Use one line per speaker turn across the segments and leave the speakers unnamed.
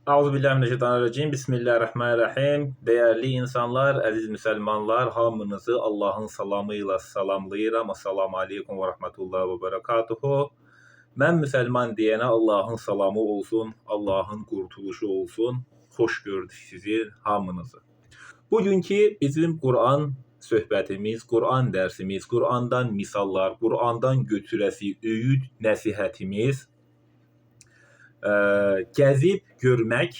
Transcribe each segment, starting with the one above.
Euzubillahimineşşeytanirracim. Bismillahirrahmanirrahim. Değerli insanlar, aziz Müslümanlar, hamınızı Allah'ın salamıyla salamlayıram. Assalamu aleykum ve rahmetullahi ve berekatuhu. Mən Müslüman deyənə Allah'ın salamı olsun, Allah'ın qurtuluşu olsun. Xoş gördük sizi, hamınızı. Bugünkü bizim Kur'an söhbətimiz, Kur'an dərsimiz, Kur'andan misallar, Kur'andan götürəsi öğüt nəsihətimiz gəzib görmək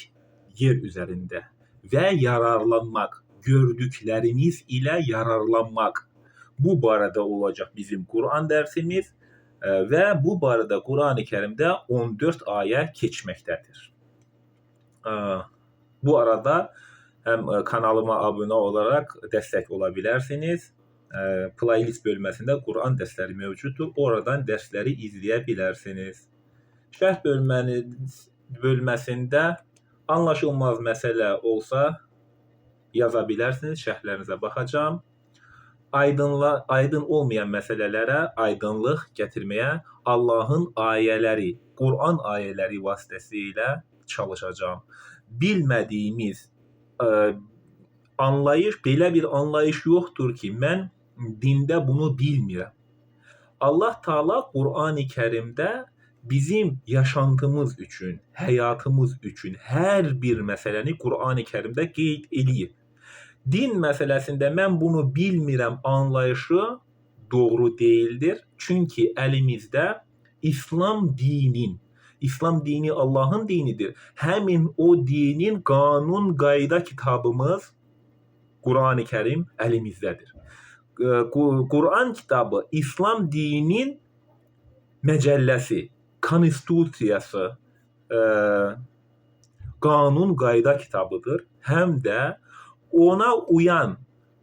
yer üzərində və yararlanmaq, gördüklərimiz ilə yararlanmaq. Bu barədə olacaq bizim Kur'an dərsimiz və bu barədə Kur'an-ı Kerimdə 14 ayə keçməkdədir. Bu arada həm kanalıma abunə olaraq dəstək ola bilərsiniz. Playlist bölməsində Kur'an dərsləri mövcuddur. Oradan dərsləri izləyə bilərsiniz. Şərh bölməsində anlaşılmaz məsələ olsa yaza bilərsiniz, şərhlərinizə baxacağam. Aydın olmayan məsələlərə aydınlıq gətirməyə Allahın ayələri, Kur'an ayələri vasitəsilə çalışacağım. Bilmədiyimiz anlayış, belə bir anlayış yoxdur ki, mən dində bunu bilmirəm. Allah Teala Kur'an-ı Kerimdə bizim yaşantımız üçün, həyatımız üçün hər bir məsələni Kur'an-ı Kerimdə qeyd eləyib. Din məsələsində mən bunu bilmirəm anlayışı doğru deyildir. Çünki əlimizdə İslam dini Allah'ın dinidir. Həmin o dinin qanun, qayda kitabımız Kur'an-ı Kerim əlimizdədir. Kur'an kitabı İslam dininin məcəlləsi, konstitusiyası, qanun, qayda kitabıdır. Həm də ona uyan,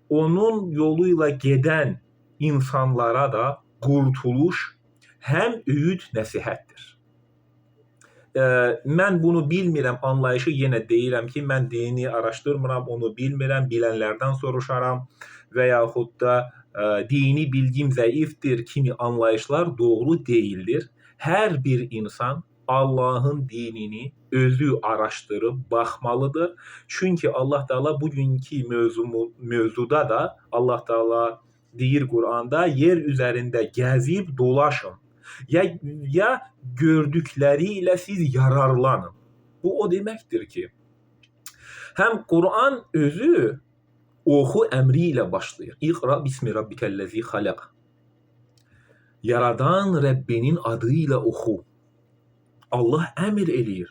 onun yoluyla gedən insanlara da qurtuluş, həm öğüt nəsihətdir. Mən bunu bilmirəm anlayışı yenə deyirəm ki, mən dini araşdırmıram, onu bilmirəm, bilənlərdən soruşaram və yaxud da dini bilgim zəifdir kimi anlayışlar doğru değildir. Hər bir insan Allah'ın dinini özü araştırıp baxmalıdır. Çünkü Allah Teala bugünkü mövzuda da Allah Teala deyir Kur'an'da yer üzerinde gəzib dolaşın. Ya gördükleriyle siz yararlanın. Bu o demektir ki hem Kur'an özü oxu əmriyle başlayır. İqra bismi rabbikellezi halaq. Yaradan Rəbbinin adıyla oxu. Allah əmr eləyir.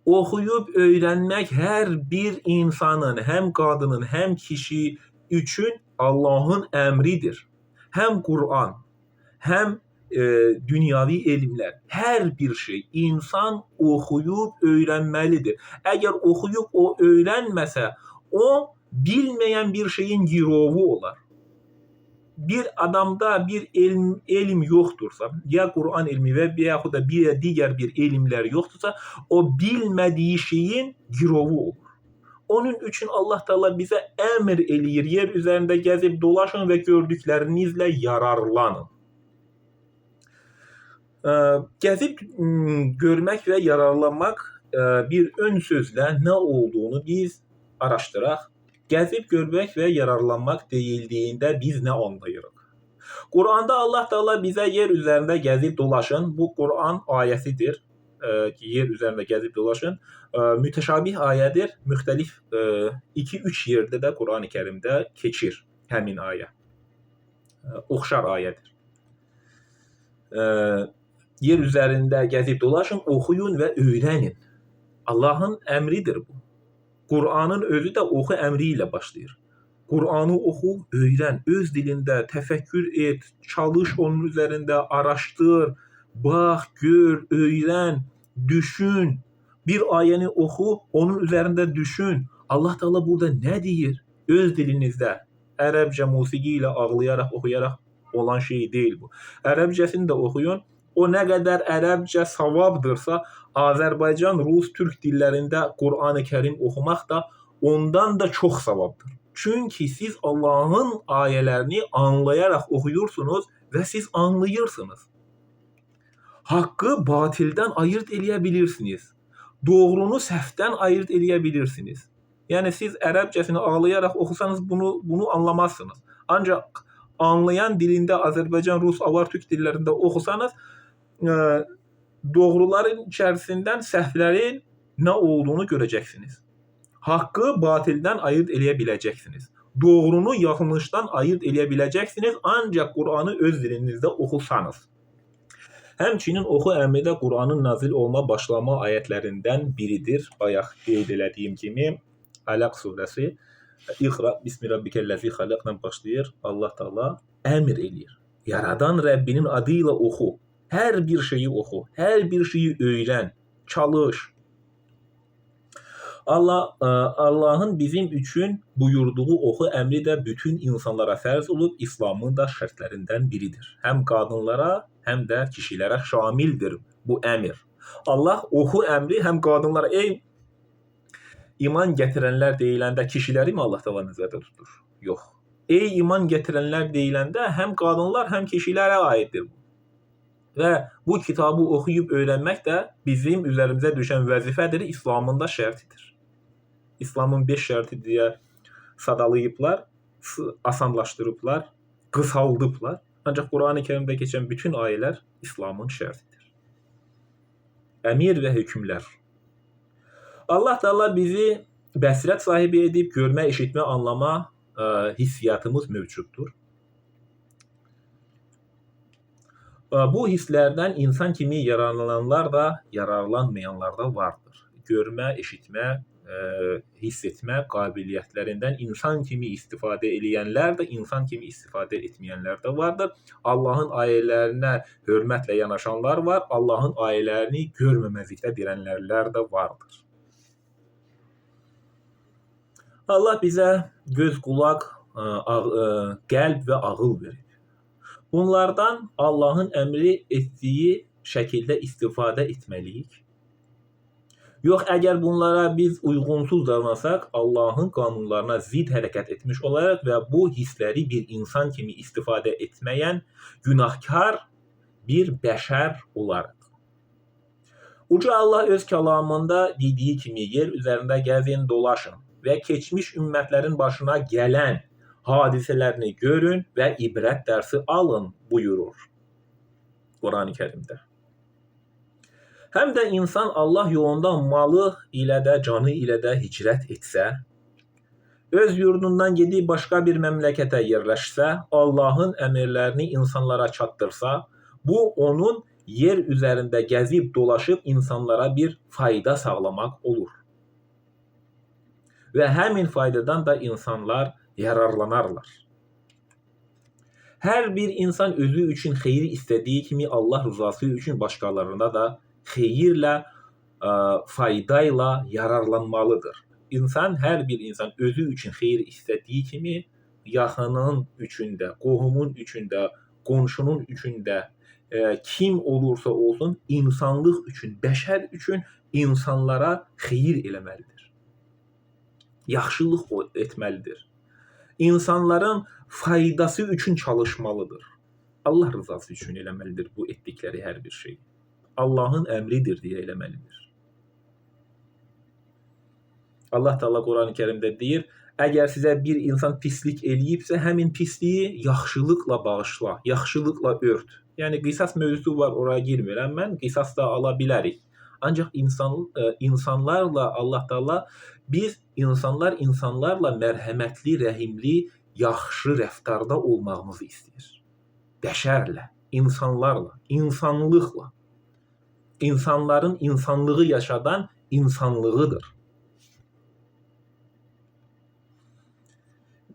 Oxuyub öyrənmək hər bir insanın, həm qadının, həm kişi üçün Allah'ın əmridir. Həm Kur'an, həm dünyavi elmlər, hər bir şey insan oxuyub öyrənməlidir. Əgər oxuyub o öyrənməsə, o bilməyən bir şeyin girovu olar. Bir adamda bir elm yoktursa, ya Kur'an ilmi ve yaxud da diğer bir ilimler yoktursa, o bilmediği şeyin girovu olur. Onun için Allah Teala bize emir eləyir, yer üzerinde gezip dolaşın ve gördüklerinizle yararlanın. Gezip görmek ve yararlanmak bir ön sözle ne olduğunu biz araştıraq. Gəzib görmək və yararlanmaq deyildiğinde biz ne anlayırıq? Kur'an'da Allah Teala bize yer üzerinde gezip dolaşın. Bu Kur'an ayesidir. Yer üzerinde gezip dolaşın. Müteşabih ayədir. Müxtəlif 2-3 yerde de Kur'an-ı Kerim'de keçir həmin ayə. Oxşar ayədir. Yer üzerinde gezip dolaşın, oxuyun ve öğrenin. Allah'ın emridir bu. Kur'an'ın özü də oxu əmri ilə başlayır. Kur'an'ı oxu, öyrən, öz dilində təfəkkür et, çalış onun üzərində, araşdır, bax, gör, öyrən, düşün. Bir ayəni oxu, onun üzərində düşün. Allah Teala burada nə deyir? Öz dilinizdə, ərəbcə musiqi ilə ağlayaraq, oxuyaraq olan şey deyil bu. Ərəbcəsini də oxuyun. O nə qədər ərəbcə savabdırsa, Azərbaycan, Rus, Türk dillərində Kur'an-ı Kerim oxumaq da ondan da çox savabdır. Çünki siz Allah'ın ayələrini anlayaraq oxuyursunuz və siz anlayırsınız. Haqqı batildən ayırt eləyə bilirsiniz. doğrunu səhvdən ayırt edə bilirsiniz. Yəni siz ərəbcəsini ağlayaraq oxusanız bunu anlamazsınız. Ancaq anlayan dilində Azərbaycan, Rus, Avar, Türk dillərində oxusanız doğruların içərisindən səhvlərin nə olduğunu görəcəksiniz. Haqqı batildən ayırt edə biləcəksiniz. Doğrunu yanlışdan ayırt edə biləcəksiniz ancaq Qur'anı öz dilinizdə oxusanız. Həmçinin oxu əmri də Qur'anın nazil olma başlama ayətlərindən biridir. Bayaq qeyd elədiyim kimi Ələq surəsi İqra bismi rabbikellezi xalaqdan başlayır. Allah Taala əmr eləyir. Yaradan Rəbbinin adı ilə oxu. Hər bir şeyi oxu. Hər bir şeyi öyrən. Çalış. Allahın bizim üçün buyurduğu oxu əmri də bütün insanlara fərz olub, İslamın da şərtlərindən biridir. Həm qadınlara, həm də kişilərə şamildir bu əmr. Allah oxu əmri həm qadınlara, iman gətirənlər deyiləndə kişiləri mi Allah təala nəzərdə tutur? Yox. Ey iman gətirənlər deyiləndə həm qadınlar, həm kişilərə aiddir bu. Və bu kitabı oxuyub öyrənmək də bizim üzərimizə düşən vəzifədir, İslamın da şərtidir. İslamın 5 şərti deyə sadalayıblar, asanlaşdırıblar, qısaldıblar. Ancaq Qur'an-ı Kərimdə keçən bütün ayələr İslamın şərtidir. Əmir və hökmlər. Allah Taala bizi bəsirət sahibi edib, görmə, eşitmə, anlama hissiyatımız mövcuddur. Bu hisslərdən insan kimi yararlananlar da, yararlanmayanlar da vardır. Görmə, eşitmə, hiss etmə qabiliyyətlərindən insan kimi istifadə edənlər də, insan kimi istifadə etməyənlər də vardır. Allahın ayələrinə hörmətlə yanaşanlar var, Allahın ayələrini görməməzlikdə dirənənlər də vardır. Allah bizə göz, qulaq, qəlb və ağıl verib. Bunlardan Allahın əmri etdiyi şəkildə istifadə etməliyik. Yox, əgər bunlara biz uyğunsuz davranasaq, Allahın qanunlarına zid hərəkət etmiş olaraq və bu hissləri bir insan kimi istifadə etməyən günahkar bir bəşər olaraq. Uca Allah öz kəlamında dediyi kimi yer üzərində gəzin, dolaşın və keçmiş ümmətlərin başına gələn hadisələrini görün və ibrət dərsi alın buyurur Qur'an-ı Kərimdə. Həm də insan Allah yolunda malı ilə də, canı ilə də hicrət etsə, öz yurdundan gedib başqa bir məmləkətə yerləşsə, Allahın əmrlərini insanlara çatdırsa, bu onun yer üzərində gəzib dolaşıb insanlara bir fayda sağlamaq olur. Və həmin faydadan da insanlar yararlanarlar. Hər bir insan özü üçün xeyir istədiyi kimi Allah rızası üçün başqalarına da xeyirlə, faydayla yararlanmalıdır. Hər bir insan özü üçün xeyir istədiyi kimi yaxının üçün də, qohumun üçün də, qonşunun üçün də, kim olursa olsun insanlıq üçün, bəşər üçün insanlara xeyir eləməlidir. Yaxşılıq etməlidir. İnsanların faydası üçün çalışmalıdır. Allah rızası üçün eləməlidir bu etdikləri hər bir şey. Allahın əmridir deyə eləməlidir. Allah Taala Qur'an-ı Kərimdə deyir, əgər sizə bir insan pislik eləyibsə, həmin pisliyi yaxşılıqla bağışla, yaxşılıqla ört. Yəni qisas mövzusu var, oraya girmirəm mən, qisas da ala bilərik. Ancaq insanlarla Allah Taala biz insanlarla mərhəmətli, rəhimli, yaxşı rəftarda olmağımızı istəyir. Bəşərlə, insanlarla, insanlıqla. İnsanların insanlığı yaşadan insanlığıdır.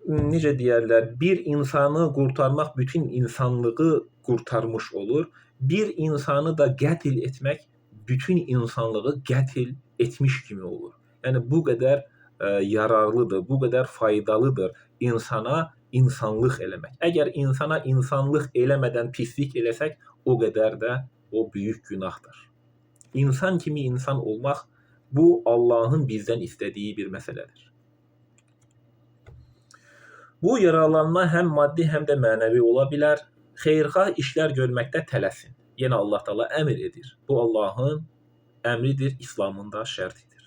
Necə deyərlər, bir insanı qurtarmaq bütün insanlığı qurtarmış olur. Bir insanı da qətl etmək bütün insanlığı qətl etmiş kimi olur. Yəni bu qədər yararlıdır, bu qədər faydalıdır insana insanlıq eləmək. Əgər insana insanlıq eləmədən pislik eləsək, o qədər də o böyük günahdır. İnsan kimi insan olmaq, bu Allahın bizdən istədiyi bir məsələdir. Bu yararlanma həm maddi, həm də mənəvi ola bilər. Xeyirxah işlər görməkdə tələsin. Yenə Allah Taala əmr edir. Bu Allahın əmridir, İslamın da şərtidir.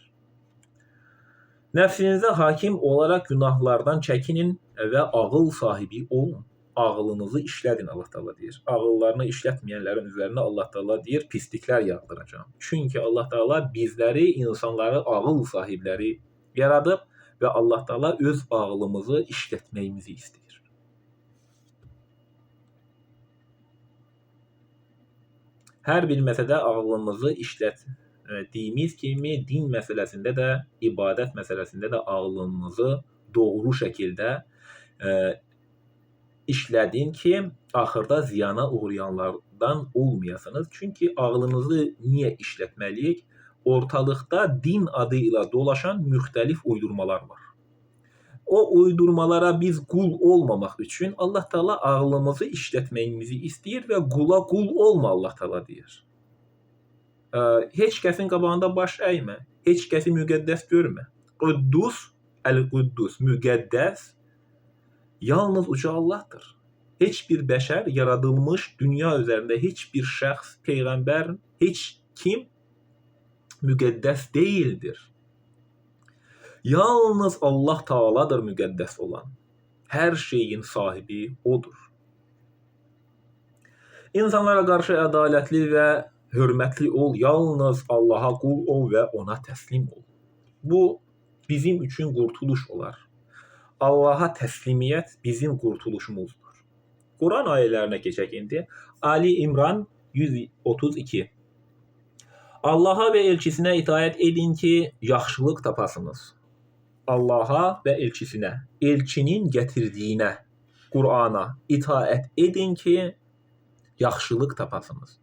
Nəfsinizə hakim olaraq günahlardan çəkinin və ağıl sahibi olun. Ağlınızı işlədin, Allah Teala deyir. Ağıllarını işlətməyənlərin üzərinə Allah Teala deyir, pisliklər yağdıracağam. Çünki Allah Teala bizləri, insanları ağıl sahibləri yaradıb və Allah Teala öz ağlımızı işlətməyimizi istəyir. Hər bir məsələdə ağlımızı işlətdiyimiz kimi din məsələsində də, ibadət məsələsində də ağlınızı doğru şəkildə işlədin ki, axırda ziyana uğrayanlardan olmayasınız. Çünki ağlınızı niyə işlətməliyik? Ortalıqda din adı ilə dolaşan müxtəlif uydurmalar var. O uydurmalara biz qul olmamaq üçün Allah Teala ağlımızı işlətməyimizi istəyir və qula qul olma, Allah Teala deyir. Heç kəsin qabağında baş əymə, heç kəsi müqəddəs görmə. Quddus, əl-Quddus, müqəddəs yalnız uca Allahdır. Heç bir bəşər yaradılmış dünya üzərində heç bir şəxs, peyğəmbər, heç kim müqəddəs deyildir. Yalnız Allah Teala'dır müqəddəs olan. Hər şeyin sahibi odur. İnsanlara qarşı ədalətli və hörmətli ol. Yalnız Allaha qul ol və ona təslim ol. Bu bizim üçün qurtuluş olar. Allaha təslimiyyət bizim qurtuluşumuzdur. Quran ayələrinə keçək indi. Ali İmran 132. Allaha və elçisinə itaət edin ki, yaxşılıq tapasınız. Allaha və elçisinə, elçinin gətirdiyinə, Qur'ana itaət edin ki, yaxşılıq tapasınız.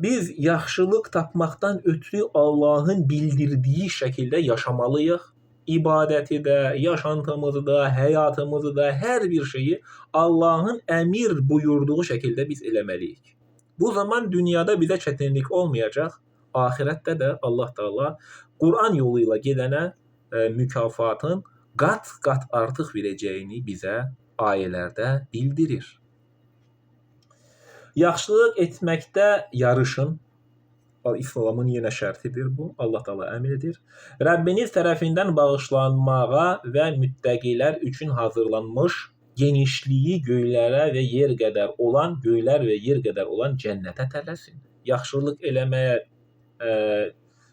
Biz yaxşılıq tapmaqdan ötürü Allahın bildirdiyi şəkildə yaşamalıyıq. İbadəti də, yaşantımızı da, həyatımızı da, hər bir şeyi Allahın əmir buyurduğu şəkildə biz eləməliyik. Bu zaman dünyada bizə çətinlik olmayacaq, ahirətdə də Allah Teala Qur'an yolu ilə gedənə mükafatın qat-qat artıq verəcəyini bizə ayələrdə bildirir. Yaxşılıq etməkdə yarışın. İslamın yenə şərtidir bu. Allah Teala əmr edir. Rəbbiniz tərəfindən bağışlanmağa və müttəqilər üçün hazırlanmış genişliyi göylər və yer qədər olan cənnətə tələsin. Yaxşılıq eləməyə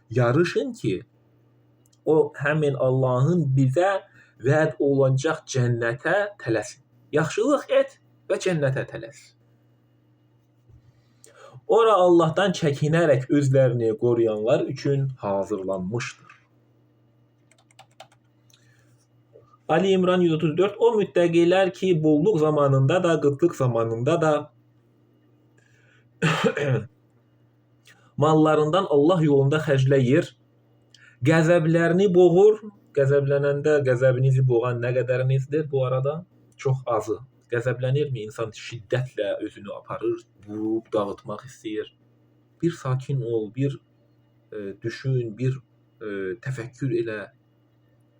yarışın ki, o həmin Allahın bizə vəd olunacaq cənnətə tələsin. Yaxşılıq et və cənnətə tələs. Ora Allahdan çəkinərək özlərini qoruyanlar üçün hazırlanmışdır. Ali İmran 134. O müttəqilər ki, bolluq zamanında da, qıtlıq zamanında da mallarından Allah yolunda xərcləyir, qəzəblərini boğur. Qəzəblənəndə qəzəbinizi boğan nə qədərinizdir bu arada? Çox azı. Qəzəblənirmi? İnsan şiddətlə özünü aparır, vurub, dağıtmaq istəyir. Bir sakin ol, bir düşün, bir təfəkkür elə.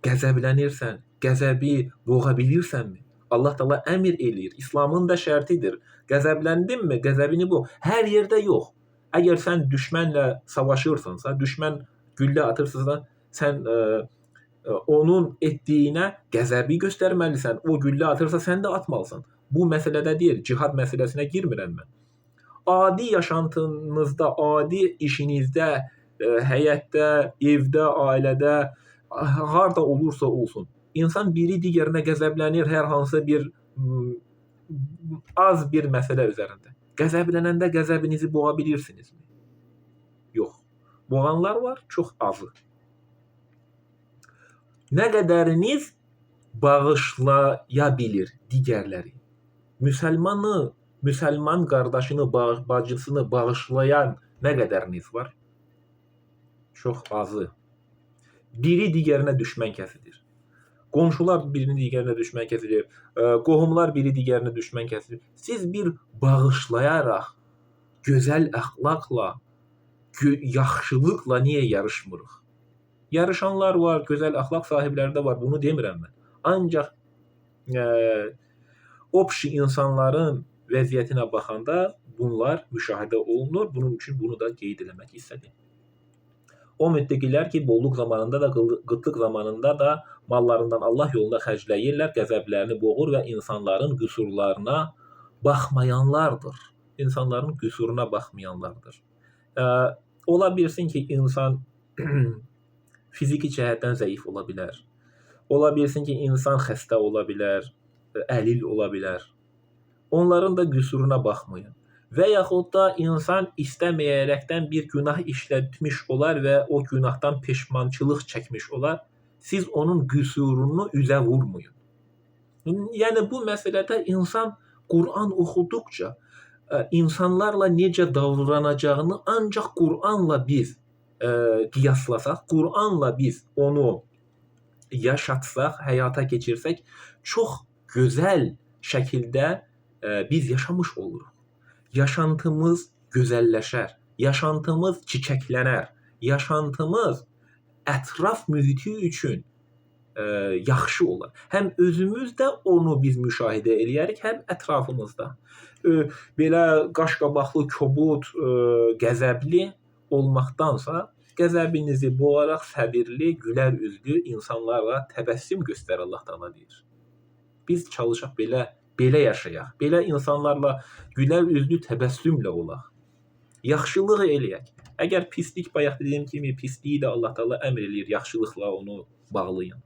Qəzəblənirsən, qəzəbi boğa bilirsənmi? Allah Teala əmr eləyir. İslamın da şərtidir. Qəzəbləndinmi? Qəzəbini boğ. Hər yerdə yox. Əgər sən düşmənlə savaşırsansa, düşmən güllə atırsansa, sən onun etdiyinə qəzəbi göstərməlisən. O güllə atırsa, sən də atmalısan. Bu məsələdə deyil, cihad məsələsinə girmirəm mən. Adi yaşantınızda, adi işinizdə, həyətdə, evdə, ailədə, harda olursa olsun, insan biri digərinə qəzəblənir hər hansı bir az bir məsələ üzərində. Qəzəblənəndə qəzəbinizi boğa bilirsinizmi? Yox. Boğanlar var, çox azı. Nə qədəriniz bağışlaya bilir digərləri? Müsəlman qardaşını, bacısını bağışlayan nə qədəriniz var? Çox azı. Biri digərinə düşmən kəsilir. Qonşular birini digərinə düşmən kəsilir. Qohumlar biri digərinə düşmən kəsilir. Siz bir bağışlayaraq, gözəl əxlaqla, yaxşılıqla niyə yarışmırıq? Yarışanlar var, gözəl əxlaq sahibləri də var, bunu demirəm mən. Ancaq obşi insanların vəziyyətinə baxanda bunlar müşahidə olunur. Bunun üçün bunu da qeyd eləmək istədim. O müttəqilər ki, bolluk zamanında da, qıtlıq zamanında da mallarından Allah yolunda xərcləyirlər, qəzəblərini boğur və insanların qüsurlarına baxmayanlardır. İnsanların qüsuruna baxmayanlardır. Ola bilsin ki, insan fiziki cəhətdən zəif ola bilər. Ola bilsin ki, insan xəstə ola bilər, əlil ola bilər. Onların da qüsuruna baxmayın. Və yaxud da insan istəməyərəkdən bir günah işlətmiş olar və o günahdan peşmançılıq çəkmiş olar. Siz onun qüsurunu üzə vurmayın. Yəni bu məsələdə insan Quran oxuduqca insanlarla necə davranacağını ancaq Quranla biz qiyaslasaq, Quranla biz onu yaşatsaq, həyata keçirsək, çox gözəl şəkildə biz yaşamış oluruq. Yaşantımız gözəlləşər, yaşantımız çiçəklənər, yaşantımız ətraf mühiti üçün yaxşı olar. Həm özümüzdə onu biz müşahidə eləyərik, həm ətrafımızda. Belə qaşqabaqlı, kobud, qəzəbli olmaqdansa, qəzəbinizi boğaraq səbirli, gülər üzlü insanlarla təbəssüm göstər Allah Taala deyir. Biz çalışaq belə yaşayaq. Belə insanlarla gülər üzlü təbəssümlə olaq. Yaxşılıq eləyək. Əgər pislik, bayaq dediyim kimi, pisliyi də Allah Taala əmr eləyir, yaxşılıqla onu bağlayın.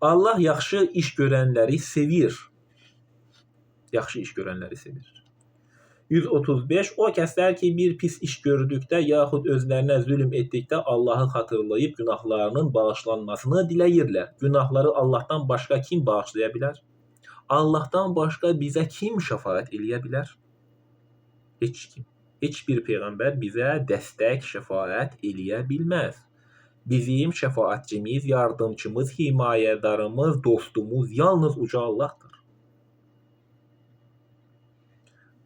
Allah yaxşı iş görənləri sevir. Yaxşı iş görənləri sevir. 135. O kəslər ki, bir pis iş gördükdə yaxud özlərinə zülm etdikdə Allahı xatırlayıb günahlarının bağışlanmasını diləyirlər. Günahları Allahdan başqa kim bağışlaya bilər? Allahdan başqa bizə kim şəfaət eləyə bilər? Heç kim. Heç bir peyğəmbər bizə dəstək, şəfaət eləyə bilməz. Bizim şəfaətçimiz, yardımçımız, himayədarımız, dostumuz yalnız uca Allahdır.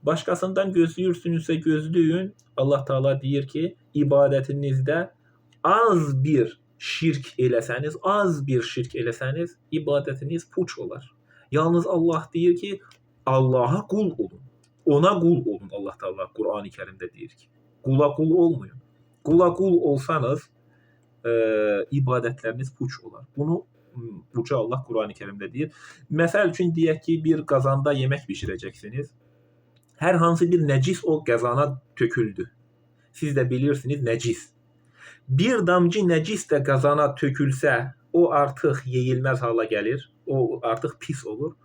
Başqasından gözləyirsünüzsə gözləyin. Allah Taala deyir ki, ibadətinizdə az bir şirk eləsəniz, ibadətiniz puç olar. Yalnız Allah deyir ki, Allaha qul olun. Ona qul olun. Allah Taala Qurani Kərimdə deyir ki, qula qul olmayın. Qula qul olsanız, ibadətləriniz puç olar. Bunu uca Allah Qurani Kərimdə deyir. Məsəl üçün deyək ki, bir qazanda yemək bişirəcəksiniz. Hər hansı bir nəcis o qazana töküldü. Siz də bilirsiniz, nəcis. Bir damcı nəcis də qazana tökülsə, o artıq yeyilməz hala gəlir. O artıq pis olur.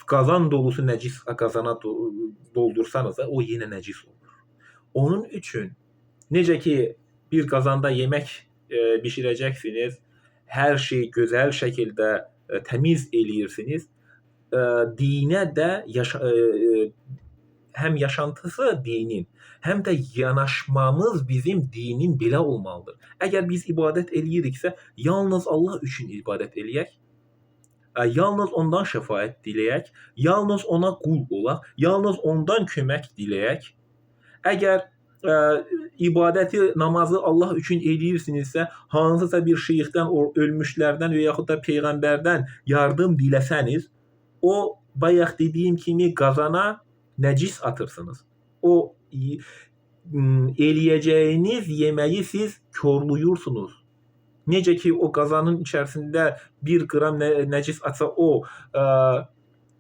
Qazan dolusu nəcis qazana doldursanız da o yenə nəcis olur. Onun üçün necə ki bir qazanda yemək bişirəcəksiniz, hər şey gözəl şəkildə təmiz eləyirsiniz. Dinə də həm yaşantısı dinin, həm də yanaşmamız bizim dinin belə olmalıdır. Əgər biz ibadət eləyiriksə, yalnız Allah üçün ibadət eləyək, yalnız ondan şəfaət diləyək, yalnız ona qul olaq, yalnız ondan kömək diləyək. Əgər ibadəti, namazı Allah üçün eləyirsinizsə, hansısa bir şeyxdən, ölmüşlərdən və yaxud da peyğəmbərdən yardım diləsəniz, o bayaq dediyim kimi qazana nəcis atırsınız. O eləyəcəyiniz yeməyi siz korluyursunuz. Necə ki o qazanın içərisində 1 qram nəcis atsa o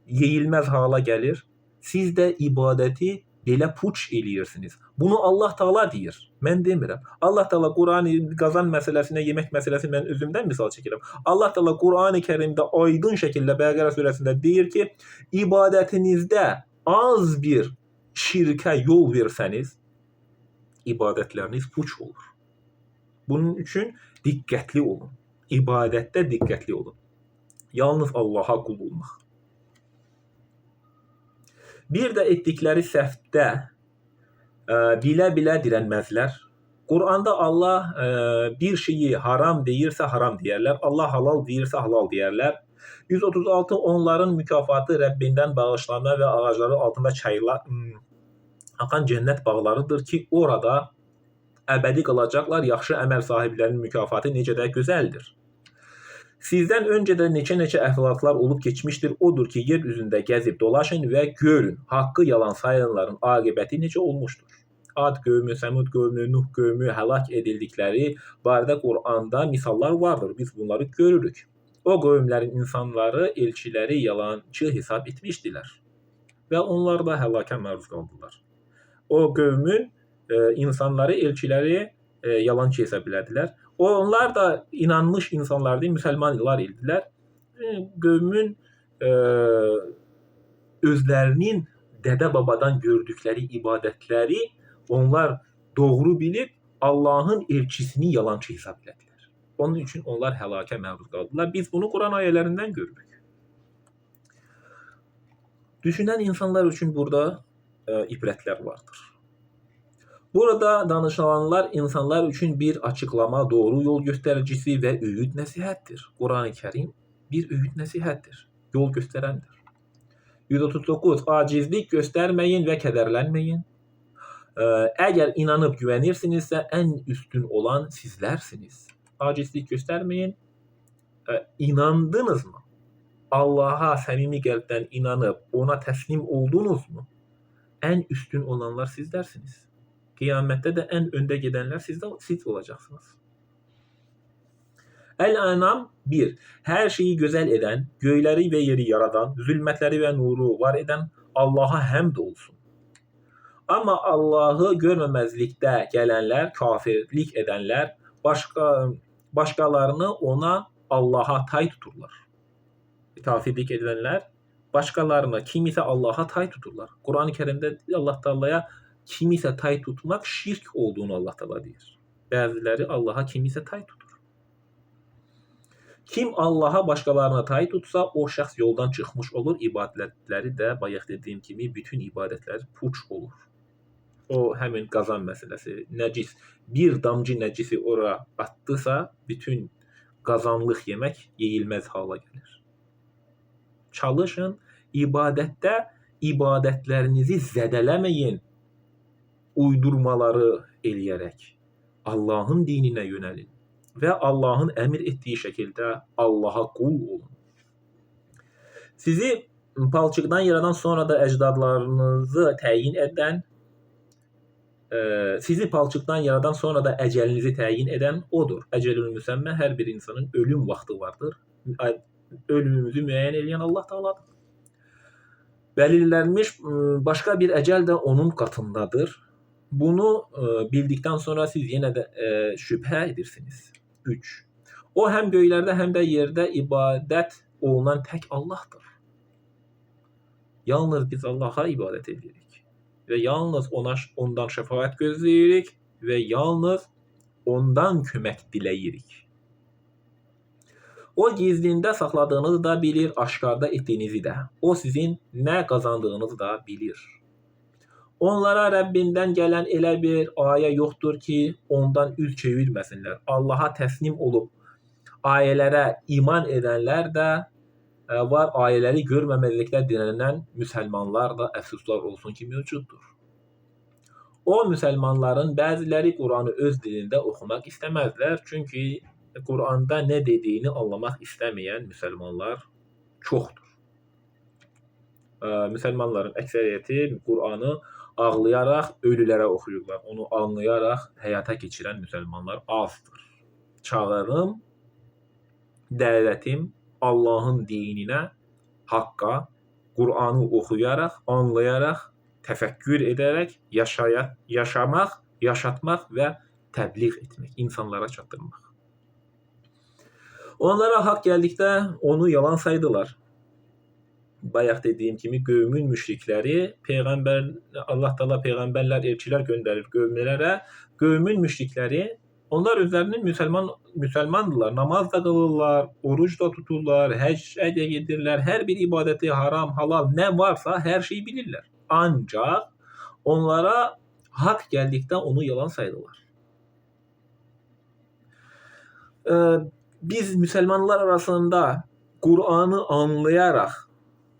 yeyilməz hala gəlir. Siz də ibadəti belə puç eləyirsiniz. Bunu Allah Taala deyir. Mən demirəm. Allah Taala Qurani qazan məsələsinə, yemək məsələsini mən özümdən misal çəkirəm. Allah Taala Qurani Kərimdə aydın şəkildə Bəqərə surəsində deyir ki, ibadətinizdə az bir şirkə yol versəniz, ibadətləriniz puç olur. Bunun üçün diqqətli olun. İbadətdə diqqətli olun. Yalnız Allaha qul olmaq. Bir də etdikləri səhvdə bilə-bilə dirənməzlər. Quranda Allah bir şeyi haram deyirsə haram deyərlər. Allah halal deyirsə halal deyərlər. 136 onların mükafatı Rəbbindən bağışlanma və ağacları altında çaylar akan cənnət bağlarıdır ki, orada əbədi qalacaqlar. Yaxşı əməl sahiblərinin mükafatı necə də gözəldir. Sizdən öncə də neçə əxlaqlar olub keçmişdir. Odur ki, yer üzündə gəzib dolaşın və görün, haqqı yalan sayanların aqibəti necə olmuşdur. Ad qövmü, Səmud qövmü, Nuh qövmü həlak edildikləri barədə Quranda misallar vardır. Biz bunları görürük. O qövmlərin insanları, elçiləri yalançı hesab etmişdilər və onlar da həlakə məruz qaldılar. O qövmün insanları, elçiləri yalançı hesab elədilər. Onlar da inanmış insanlardı, müsəlmanlar idilər. Qövmün özlərinin dədə-babadan gördükləri ibadətləri onlar doğru bilib Allahın elçisini yalançı hesab elədilər. Onun üçün onlar həlakə məruz qaldılar. Biz bunu Quran ayələrindən görürük. Düşünən insanlar üçün burada ibrətlər vardır. Burada danışılanlar insanlar üçün bir açıqlama, doğru yol göstəricisi və öyüd nəsihətdir. Quran-ı Kərim bir öyüd nəsihətdir, yol göstərəndir. 139. Acizlik göstərməyin və kədərlənməyin. Əgər inanıb güvənirsinizsə, ən üstün olan sizlərsiniz. Acizlik göstərməyin. İnandınızmı? Allaha səmimi qəlbdən inanıb ona təslim oldunuzmu? Ən üstün olanlar sizlərsiniz. Qiyamətdə də ən öndə gedənlər siz olacaqsınız. Əl-Ənam 1. Hər şeyi gözəl edən, göyləri və yeri yaradan, zülmətləri və nuru var edən Allaha həmd olsun. Amma Allahı görməməzlikdə gələnlər, kafirlik edənlər, başqalarını ona Allaha tay tuturlar. Kafirlik edənlər, başqalarına, kimisə Allaha tay tuturlar. Quran-ı Kərimdə Allah Taalaya kimisə tay tutmaq şirk olduğunu Allah Taala deyir. Bəziləri Allaha kimisə tay tutur. Kim Allaha başqalarına tay tutsa, o şəxs yoldan çıxmış olur. İbadətləri də bayaq dediyim kimi bütün ibadətlər puç olur. O həmin qazan məsələsi, nəcis, bir damcı nəcisi ora atdısa, bütün qazanlıq yemək yeyilməz hala gəlir. Çalışın, ibadətdə ibadətlərinizi zədələməyin, uydurmaları eləyərək Allahın dininə yönəlin və Allahın əmr etdiyi şəkildə Allaha qul olun. Sizi palçıqdan yaradan, sonra da əcdadlarınızı təyin edən, sizi palçıqdan yaradan, sonra da əcəlinizi təyin edən odur. Əcəlül müsəmmə, hər bir insanın ölüm vaxtı vardır. Ölümümüzü müəyyən edən Allah Taaladır. Belirlənmiş başqa bir əcəl də onun qatındadır. Bunu bildikdən sonra siz yenə də şübhə edirsiniz. 3. O həm göylərdə, həm də yerdə ibadət olunan tək Allahdır. Yalnız biz Allaha ibadət edirik və yalnız ondan şəfaət gözləyirik və yalnız ondan kömək diləyirik. O gizlində saxladığınızı da bilir, aşkarda etdiyinizi də. O sizin nə qazandığınızı da bilir. Onlara Rəbbindən gələn elə bir ayə yoxdur ki, ondan üz çevirməsinlər. Allaha təslim olub ayələrə iman edənlər də var, ayələri görməməzlikdə dirənən müsəlmanlar da əfsuslar olsun ki, mövcuddur. O müsəlmanların bəziləri Quranı öz dilində oxumaq istəməzlər, çünki Quranda nə dediyini anlamaq istəməyən müsəlmanlar çoxdur. Müsəlmanların əksəriyyəti Quranı ağlayaraq ölülərə oxuyurlar. Onu anlayaraq həyata keçirən müsəlmanlar azdır. Çağırım, dəvətim Allahın dininə, haqqa, Quranı oxuyaraq, anlayaraq, təfəkkür edərək yaşamaq, yaşatmaq və təbliğ etmək, insanlara çatdırmaq. Onlara haqq gəldikdə onu yalan saydılar. Bayaq dediyim kimi qövmün müşrikləri, Allah Taala peyğəmbərlər, elçilər göndərir qövmlərə. Qövmün müşrikləri, onlar özlərinin müsəlmandırlar, namaz da qılırlar, oruc da tuturlar, həcc edirlər, hər bir ibadəti haram, halal nə varsa hər şeyi bilirlər. Ancaq onlara haqq gəldikdə onu yalan saydılar. Biz müsəlmanlar arasında Quranı anlayaraq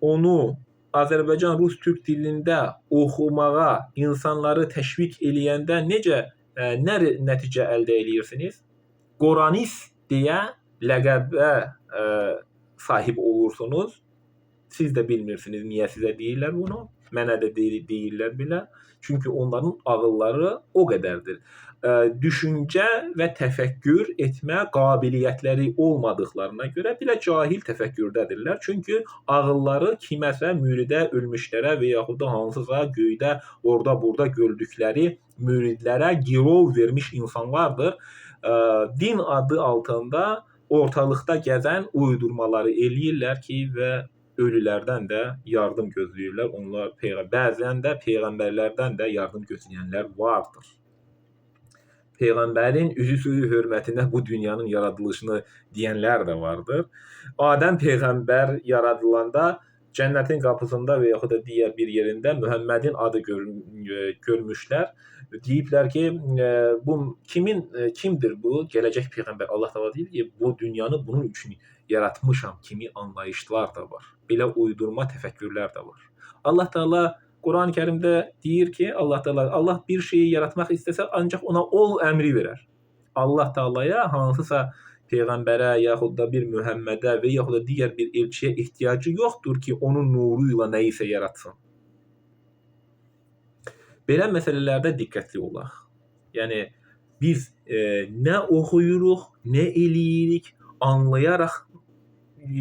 onu Azərbaycan, Rus, Türk dilində oxumağa insanları təşviq eləyəndə nə nəticə əldə edirsiniz? Qoranist deyə ləqəbə sahib olursunuz. Siz də bilmirsiniz niyə sizə deyirlər bunu. Mənə də deyirlər belə. Çünki onların ağılları o qədərdir. Düşüncə və təfəkkür etmə qabiliyyətləri olmadıqlarına görə belə cahil təfəkkürdədirlər. Çünki ağılları kiməsə müridə, ölmüşlərə və yaxud da hansısa göydə, orada, burada gördükləri müridlərə girov vermiş insanlardır. Din adı altında ortalıqda gəzən uydurmaları eləyirlər ki, və ölülərdən də yardım gözləyirlər. Onlar bəzən də peyğəmbərlərdən də yardım gözləyənlər vardır. Peyğəmbərin üzü suyu hörmətinə bu dünyanın yaradılışını deyənlər də vardır. Adəm peyğəmbər yaradılanda cənnətin qapısında və yaxud da digər bir yerində Mühəmmədin adı görmüşlər. Deyiblər ki, bu kimdir bu? Gələcək peyğəmbər. Allah Taala deyir ki, bu dünyanı bunun üçün yaratmışam kimi anlayışlar da var. Belə uydurma təfəkkürlər də var. Allah Taala Quran-Kərimdə deyir ki, Allah bir şeyi yaratmaq istəsə ancaq ona ol əmri verər. Allah Taalaya hansısa peyğəmbərə yaxud da bir Mühəmmədə və yaxud da digər bir elçiyə ehtiyacı yoxdur ki, onun nuru ilə nə isə yaratsın. Belə məsələlərdə diqqətli olaq. Yəni biz nə oxuyuruq, nə eləyirik, anlayaraq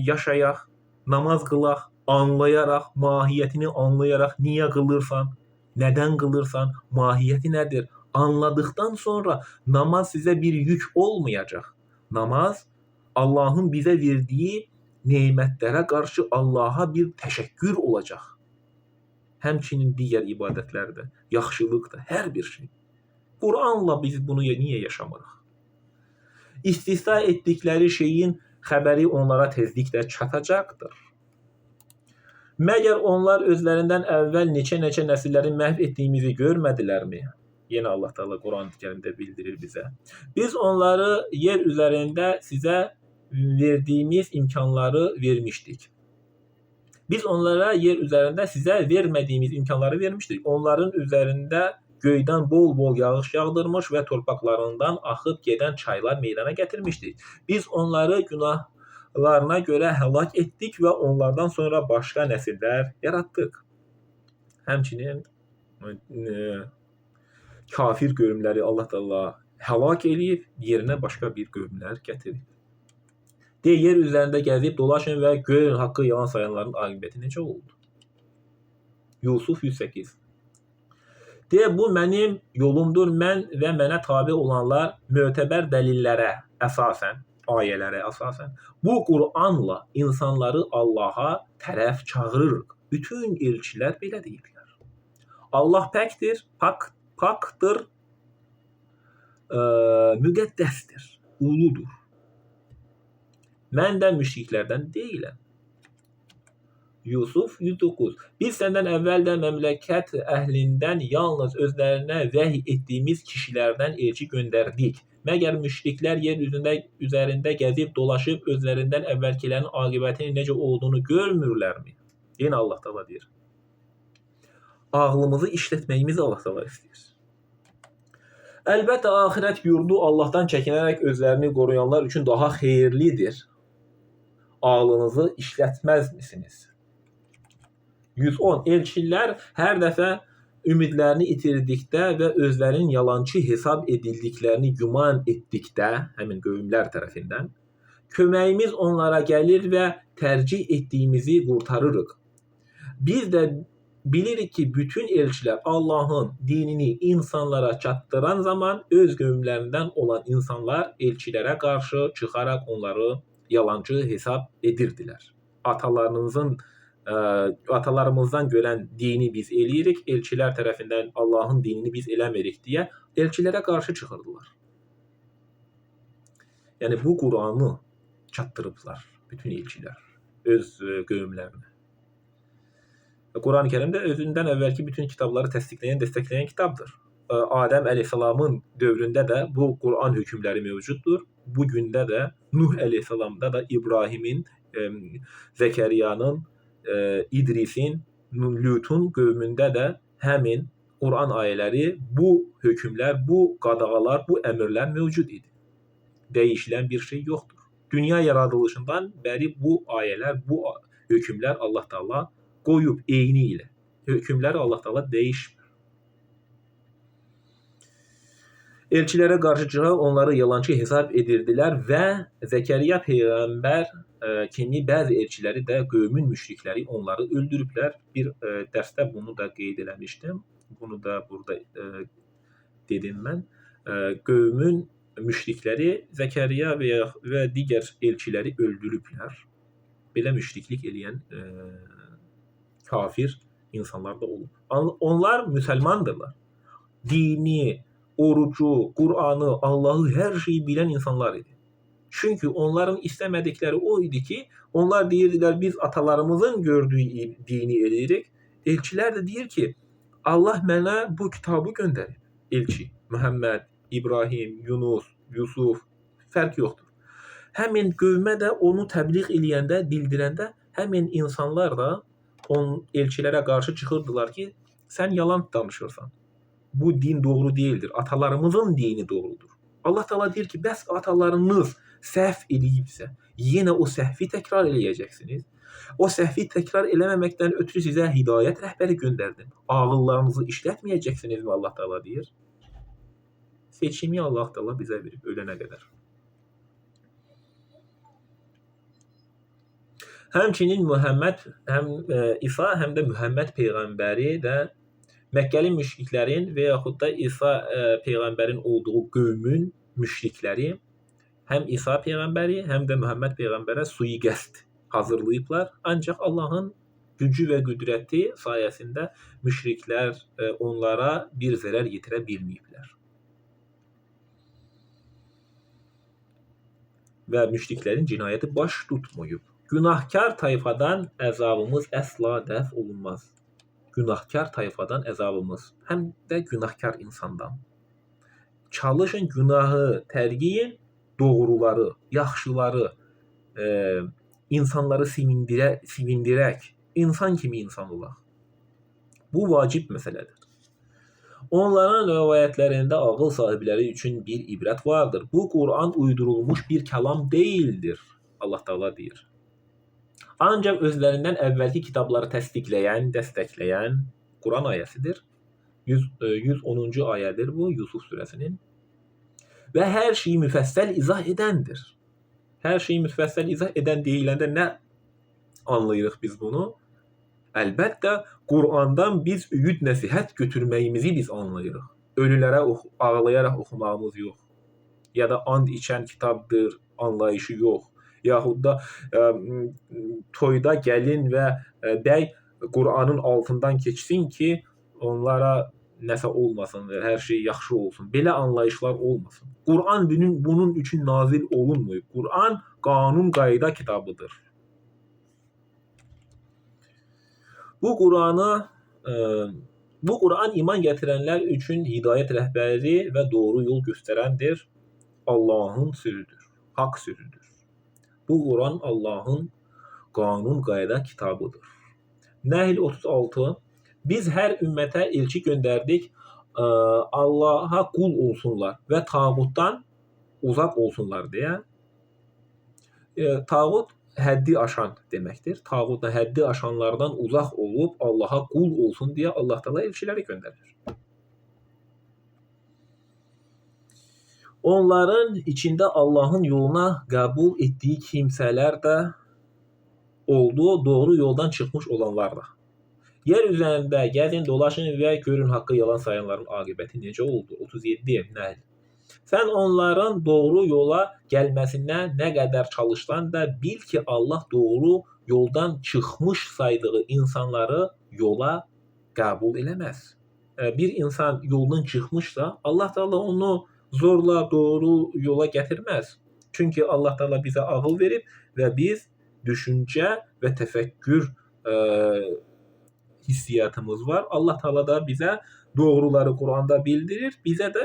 yaşayaq, namaz qılaq, anlayaraq, mahiyyətini anlayaraq, niyə qılırsan, nədən qılırsan, mahiyyəti nədir? Anladıqdan sonra namaz sizə bir yük olmayacaq. Namaz Allahın bizə verdiyi nemətlərə qarşı Allaha bir təşəkkür olacaq. Həmçinin digər ibadətlərdə, yaxşılıqda, hər bir şey. Quranla biz bunu niyə yaşamırıq? İstisna etdikləri şeyin xəbəri onlara tezliklə çatacaqdır. Məgər onlar özlərindən əvvəl neçə nəsilləri məhv etdiyimizi görmədilərmi? Yenə Allah Taala Quran-Kərimdə bildirir bizə. Biz onları yer üzərində sizə verdiyimiz imkanları vermişdik. Biz onlara yer üzərində sizə vermədiyimiz imkanları vermişdik. Onların üzərində göydən bol-bol yağış yağdırmış və torpaqlarından axıb gedən çaylar meydana gətirmişdik. Biz onları günahlarına görə həlak etdik və onlardan sonra başqa nəsillər yaratdıq. Həmçinin kafir qövmləri Allah Taala həlak eləyib, yerinə başqa bir qövmlər gətirib. Yer üzərində gəzib dolaşın və görün haqqı yalan sayanların aqibəti necə oldu. Yusuf 108. Bu mənim yolumdur, mən və mənə tabe olanlar mötəbər dəlillərə əsasən, ayələrə əsasən, bu Quranla insanları Allaha tərəf çağırırıq. Bütün elçilər belə deyirlər. Allah pəkdir, paktır, müqəddəsdir, uludur. Mən də müşriklərdən deyiləm. Yusuf 109. Biz səndən əvvəl də məmləkət əhlindən yalnız özlərinə vəhy etdiyimiz kişilərdən elçi göndərdik. Məgər müşriklər yer üzərində gəzib dolaşıb özlərindən əvvəlkilərin aqibətinin necə olduğunu görmürlərmi? Yenə Allah Taala deyir. Ağlımızı işlətməyimizi Allah Taala istəyir. Əlbəttə axirət yurdu Allahdan çəkinərək özlərini qoruyanlar üçün daha xeyirlidir. Ağlınızı işlətməzmisiniz? 110. Elçilər hər dəfə ümidlərini itirdikdə və özlərinin yalançı hesab edildiklərini güman etdikdə, həmin qövmlər tərəfindən, köməyimiz onlara gəlir və tərcih etdiyimizi qurtarırıq. Biz də bilirik ki, bütün elçilər Allahın dinini insanlara çatdıran zaman öz qövmlərindən olan insanlar elçilərə qarşı çıxaraq onları yalancı hesab edirdilər. Atalarımızdan görən dini biz eləyirik, elçilər tərəfindən Allahın dinini biz eləmirik deyə elçilərə qarşı çıxırdılar. Yəni bu Quranı çatdırıblar bütün elçilər öz qövmlərinə. Quran-ı Kərimdə özündən əvvəlki bütün kitabları təsdiqləyən, dəstəkləyən kitabdır. Adəm əleyhissalamın dövründə də bu Quran hökmləri mövcuddur. Bu gündə də Nuh əleyhissalamda da İbrahimin, Zəkəriyanın, İdrisin, Lutun qövmündə də həmin Quran ayələri, bu hökmlər, bu qadağalar, bu əmrlər mövcud idi. Dəyişilən bir şey yoxdur. Dünya yaradılışından bəri bu ayələr, bu hökmlər Allah Taala qoyub eyni ilə. Hökmlər Allah Taala dəyişmir. Elçilərə qarşı çıxıb onları yalançı hesab edirdilər və Zəkəriyya peyğəmbər kimi bəzi elçiləri də qövmün müşrikləri onları öldürüblər. Bir dərsdə bunu da qeyd eləmişdim. Bunu da burada dedim mən. Qövmün müşrikləri Zəkəriyya və digər elçiləri öldürüblər. Belə müşriklik eləyən kafir insanlar da olub. Onlar müsəlmandırlar. Dini, orucu, Qur'anı, Allahı, hər şeyi bilən insanlar idi. Çünki onların istəmədikləri o idi ki, onlar deyirdilər biz atalarımızın gördüyü dini eləyirik. Elçilər də deyir ki, Allah mənə bu kitabı göndərib. Elçi, Məhəmməd, İbrahim, Yunus, Yusuf, fərq yoxdur. Həmin qövmə də onu təbliğ eləyəndə, bildirəndə, həmin insanlar da elçilərə qarşı çıxırdılar ki, sən yalan danışırsan. Bu din doğru değildir. Atalarımızın dini doğrudur. Allah Teala deyir ki, bəs atalarınız səhv eləyibsə, yenə o səhvi təkrar eləyəcəksiniz. O səhvi təkrar eləməməkdən ötürü sizə hidayət rəhbəri göndərdim. Ağıllarınızı işlətməyəcəksinizmi Allah Teala deyir. Seçimi Allah Teala bizə verib ölənə qədər. Həmçinin İsa, həm də Muhammed peyğəmbəri də Məkkəli müşriklərin və yaxud da İsa peyğəmbərin olduğu qövmün müşrikləri həm İsa peyğəmbəri, həm də Muhammed peyğəmbərə sui-qəsd hazırlayıblar. Ancaq Allahın gücü və qüdrəti sayəsində müşriklər onlara bir zərər yetirə bilməyiblər. Və müşriklərin cinayəti baş tutmayıb. Günahkar tayfadan əzabımız əsla dəf olunmaz. Günahkar tayfadan əzabımız, həm də günahkar insandan. Çalışın günahı tərgiyin, doğruları, yaxşıları, insanları sevindirək, insan kimi insan olaq. Bu vacib məsələdir. Onların rəvayətlərində ağıl sahibləri üçün bir ibrət vardır. Bu Qur'an uydurulmuş bir kəlam deyildir. Allah Teala deyir. Ancaq özlərindən əvvəlki kitabları təsdiqləyən, dəstəkləyən Quran ayəsidir. 110-cu ayədir bu Yusuf surəsinin. Və hər şeyi müfəssəl izah edəndir. Hər şeyi müfəssəl izah edən deyiləndə nə anlayırıq biz bunu? Əlbəttə, Qur'andan biz öyüd nəsihət götürməyimizi biz anlayırıq. Ölülərə ağlayaraq oxumağımız yox. Ya da and içən kitabdır, anlayışı yox. Yaxud da toyda gəlin və bəy Qur'anın altından keçsin ki, onlara nəsə olmasın və hər şey yaxşı olsun. Belə anlayışlar olmasın. Qur'an bunun üçün nazil olunmuyub. Qur'an qanun qayda kitabıdır. Bu Qur'an iman gətirənlər üçün hidayət rəhbəri və doğru yol göstərəndir. Allahın sözüdür, haqq sözüdür. Bu Quran Allahın qanun qayda kitabıdır. Nəhl 36. Biz hər ümmətə elçi göndərdik, Allaha qul olsunlar və tağutdan uzaq olsunlar deyə. Tağut həddi aşan deməkdir. Tağutla həddi aşanlardan uzaq olub Allaha qul olsun deyə Allah Teala elçiləri göndərir. Onların içində Allahın yoluna qəbul etdiyi kimsələr də oldu, doğru yoldan çıxmış olanlar da. Yer üzərində gəzin, dolaşın və görün haqqı yalan sayanların aqibəti necə oldu? 37. Nəhl. Sən onların doğru yola gəlməsinə nə qədər çalışsan da bil ki, Allah doğru yoldan çıxmış saydığı insanları yola qəbul eləməz. Bir insan yoldan çıxmışsa, Allah Teala onu zorla doğru yola gətirməz. Çünki Allah Teala bizə ağıl verib və biz düşüncə və təfəkkür hissiyatımız var. Allah Teala da bizə doğruları Qur'anda bildirir, bizə də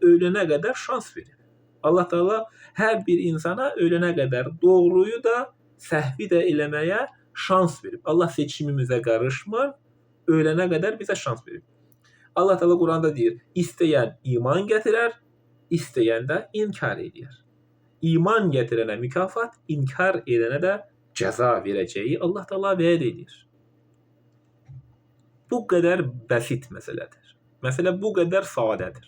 ölənə qədər şans verir. Allah Teala hər bir insana ölənə qədər doğruyu da, səhvi də eləməyə şans verib. Allah seçimimizə qarışmır, ölənə qədər bizə şans verib. Allah Teala Qur'anda deyir, istəyən iman gətirər, istəyən də inkar edir. İman gətirənə mükafat, inkar edənə də cəza verəcəyi Allah Teala vəd edir. Bu qədər bəsit məsələdir. Məsələ bu qədər sadədir.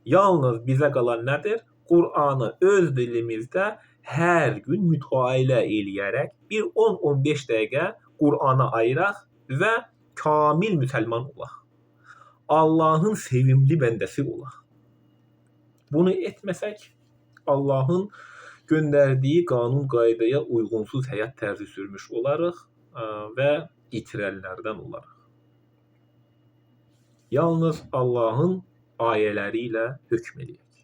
Yalnız bizə qalan nədir? Qur'anı öz dilimizdə hər gün mütailə eləyərək bir 10-15 dəqiqə Qur'ana ayıraq və kamil müsəlman olaq. Allahın sevimli bəndəsi olaq. Bunu etməsək, Allahın göndərdiyi qanun qaydaya uyğunsuz həyat tərzi sürmüş olarıq və itirənlərdən olarıq. Yalnız Allahın ayələri ilə hökm eləyək.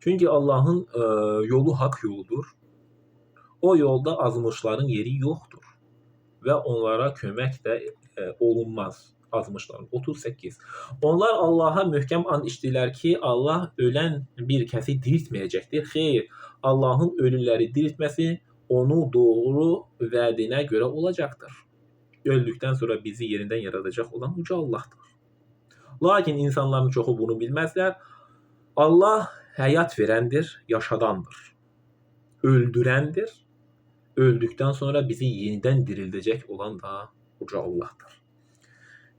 Çünki Allahın yolu haqq yoldur. O yolda azmışların yeri yoxdur və onlara kömək də olunmaz. Azmışlar 38. Onlar Allaha möhkəm and içdilər ki, Allah ölən bir kəsi diriltməyəcəkdir. Xeyr, Allahın ölüləri diriltməsi onu doğru vədinə görə olacaqdır. Öldükdən sonra bizi yerindən yaradacaq olan uca Allahdır. Lakin insanların çoxu bunu bilməzlər. Allah həyat verəndir, yaşadandır. Öldürəndir. Öldükdən sonra bizi yenidən dirildəcək olan da uca Allahdır.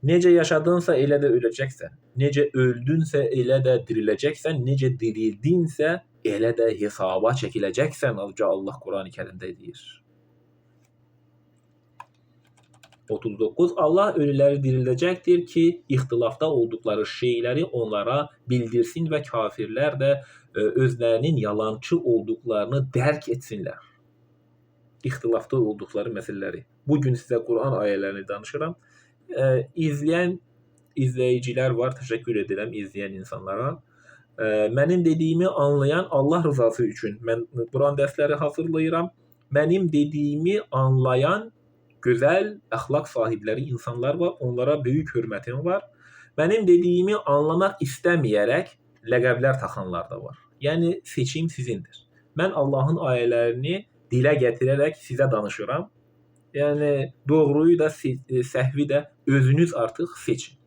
Necə yaşadınsa elə də öləcəksən. Necə öldünsə elə də diriləcəksən. Necə dirildinsə elə də hesaba çəkiləcəksən. Uca Allah Qur'an-ı Kərimdə deyir. 39. Allah ölüləri dirildəcəkdir ki, ixtilafda olduqları şeyləri onlara bildirsin və kafirlər də özlərinin yalancı olduqlarını dərk etsinlər. İxtilafda olduqları məsələləri. Bugün sizə Qur'an ayələrini danışıram. İzləyən izləyicilər var. Təşəkkür edirəm izləyən insanlara. Mənim dediyimi anlayan Allah rızası üçün mən Quran dərsləri hazırlayıram. Mənim dediyimi anlayan gözəl əxlaq sahibləri insanlar var. Onlara böyük hörmətim var. Mənim dediyimi anlamaq istəməyərək ləqəblər taxanlar da var. Yəni seçim sizindir. Mən Allahın ayələrini dilə gətirərək sizə danışıram. Yəni doğruyu da, səhvi də özünüz artıq seçin.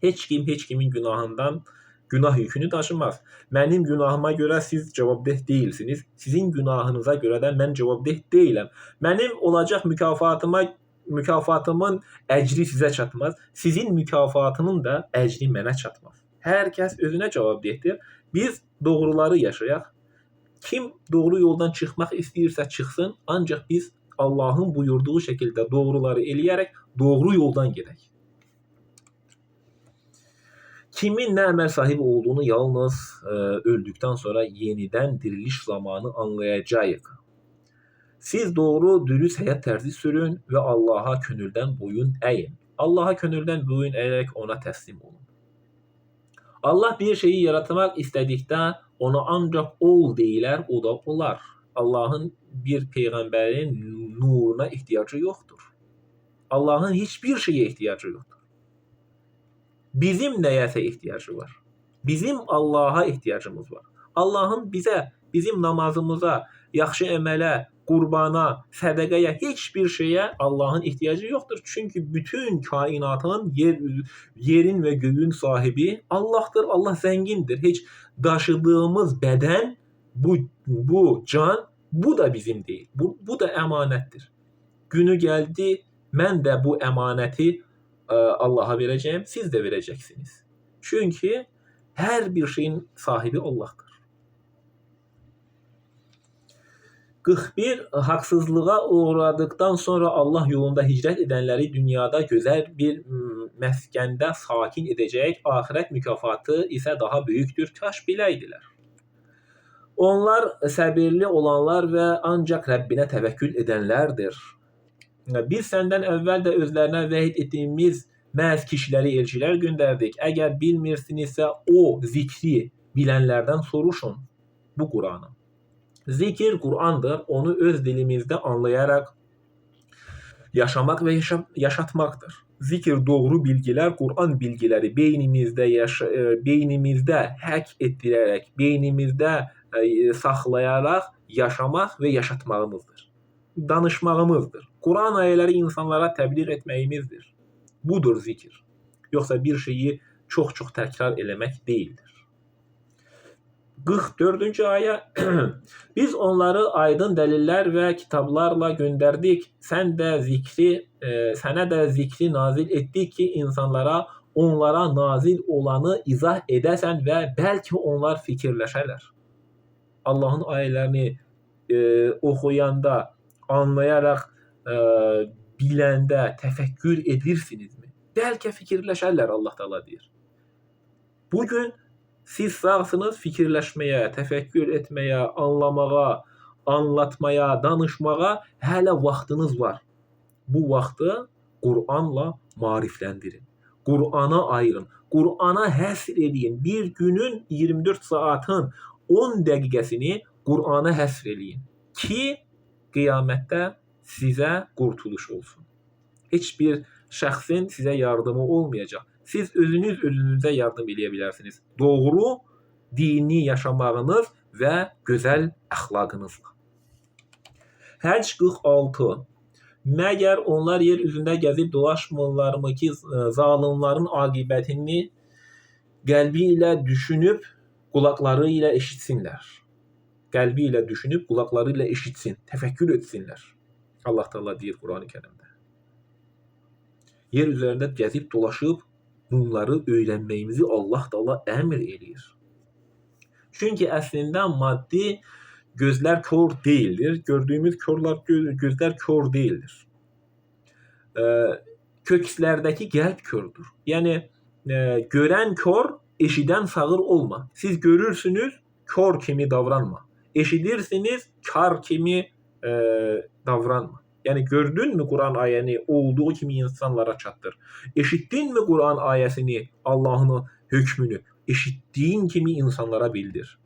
Heç kim heç kimin günahından günah yükünü daşımaz. Mənim günahıma görə siz cavabdeh deyilsiniz. Sizin günahınıza görə də mən cavabdeh deyiləm. Mənim olacaq mükafatımın əcri sizə çatmaz. Sizin mükafatının da əcri mənə çatmaz. Hər kəs özünə cavabdehdir. Biz doğruları yaşayaq. Kim doğru yoldan çıxmaq istəyirsə çıxsın, ancaq biz Allahın buyurduğu şəkildə doğruları eləyərək doğru yoldan gedək. Kimin nə əməl sahibi olduğunu yalnız öldükdən sonra yenidən diriliş zamanı anlayacağıq. Siz doğru, dürüst həyat tərzi sürün və Allaha könüldən boyun əyin. Allaha könüldən boyun əyərək ona təslim olun. Allah bir şeyi yaratmaq istədikdə ona ancaq ol deyilər, o da olar. Allahın bir peyğəmbərin nuruna ehtiyacı yoxdur. Allahın hiçbir şeyə ehtiyacı yoxdur. Bizim nəyəsə ehtiyacı var. Bizim Allaha ehtiyacımız var. Allahın bizə, bizim namazımıza, yaxşı əmələ, qurbana, sədəqəyə, heç bir şeyə Allahın ehtiyacı yoxdur. Çünki bütün kainatın, yerin və göyün sahibi Allahdır. Allah zəngindir. Heç daşıdığımız bədən, bu can, bu da bizim deyil. Bu da əmanətdir. Günü gəldi, mən də bu əmanəti Allaha verəcəyim, siz də verəcəksiniz. Çünki hər bir şeyin sahibi Allahdır. 41. Haqsızlığa uğradıktan sonra Allah yolunda hicrət edənləri dünyada gözəl bir məskəndə sakin edəcək, axirət mükafatı isə daha böyükdür. Kaş biləydilər. Onlar səbirli olanlar və ancaq Rəbbinə təvəkkül edənlərdir. Biz səndən əvvəl də özlərinə vəhid etdiyimiz məhz kişiləri elçilər göndərdik. Əgər bilmirsinizsə o zikri bilənlərdən soruşun bu Qur'anı. Zikir Qur'andır. Onu öz dilimizdə anlayaraq yaşamaq və yaşatmaqdır. Zikir doğru bilgilər, Qur'an bilgiləri beynimizdə həkk etdirərək, beynimizdə saxlayaraq yaşamaq və yaşatmağımızdır. Danışmağımızdır. Qur'an ayələri insanlara təbliğ etməyimizdir. Budur zikir. Yoxsa bir şeyi çox-çox təkrar eləmək deyildir. 44-cü ayə biz onları aydın dəlillər və kitablarla göndərdik. Sənə də zikri nazil etdik ki, insanlara onlara nazil olanı izah edəsən və bəlkə onlar fikirləşərlər. Allahın ayələrini oxuyanda, anlayaraq, biləndə təfəkkür edirsinizmi? Bəlkə fikirləşərlər, Allah Teala deyir. Bugün siz sağsınız fikirləşməyə, təfəkkür etməyə, anlamağa, anlatmaya, danışmağa hələ vaxtınız var. Bu vaxtı Qur'anla maarifləndirin. Qur'ana ayırın. Qur'ana həsr edin. Bir günün 24 saatın 10 dəqiqəsini Qur'ana həsr edin ki, qiyamətdə sizə qurtuluş olsun. Heç bir şəxsin sizə yardımı olmayacaq. Siz özünüzə yardım edə bilərsiniz. Doğru dini yaşamağınız və gözəl əxlaqınızla. Həcc 46. Məgər onlar yer üzündə gəzib dolaşmırlarmı ki, zalimların aqibətini qəlbi ilə düşünüb, qulaqları ilə eşitsinlər. Qəlbi ilə düşünüb, qulaqları ilə eşitsin, təfəkkür etsinlər. Allah Teala deyir Qur'an-ı Kərimdə. Yer üzərində gəzib dolaşıb, bunları öyrənməyimizi Allah Teala əmr eləyir. Çünki əslində maddi gözlər kör değildir. Gördüğümüz gözler kör değildir. Kökslərdəki qəlb kördür. Yəni görən kör, eşidən sağır olma. Siz görürsünüz, kör kimi davranma. Eşidirsiniz, kar kimi davranma. Yəni gördünmü Kur'an ayəni olduğu kimi insanlara çatdır. Eşitdinmi Kur'an ayəsini, Allah'ın hükmünü eşitdiğin kimi insanlara bildir.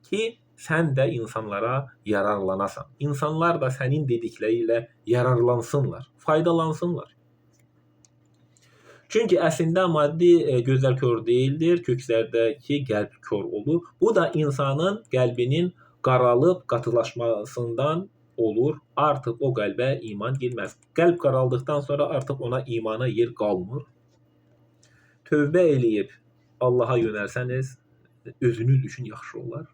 Ki sən də insanlara yararlanasan. İnsanlar da sənin dedikləriyle yararlansınlar, faydalansınlar. Çünki əslində maddi gözlər kör değildir, kökslərdəki qəlb kör olur. Bu da insanın qəlbinin qaralıb qatılaşmasından olur. Artıq o qəlbə iman girməz. Qəlb qaraldıqdan sonra artıq ona imana yer qalmır. Tövbə eləyib Allaha yönəlsəniz, özünüz üçün yaxşı olar.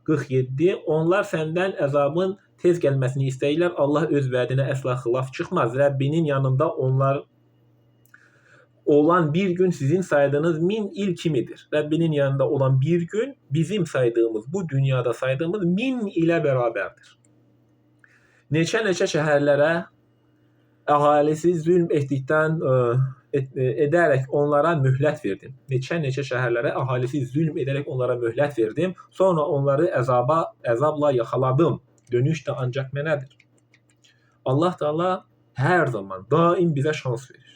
47. Onlar səndən əzabın tez gəlməsini istəyirlər. Allah öz vədinə əsla xilaf çıxmaz. Rəbbinin yanında onlar olan bir gün sizin saydığınız 1000 il kimidir. Rəbbinin yanında olan bir gün bizim saydığımız, bu dünyada saydığımız 1000 ilə bərabərdir. Neçə şəhərlərə əhalisi zülm etdikdən edərək onlara möhlət verdim. Neçə şəhərlərə əhalisi zülm edərək onlara möhlət verdim. Sonra onları əzabla yaxaladım. Dönüş də ancaq mənədir. Allah Teala hər zaman daim bizə şans verir.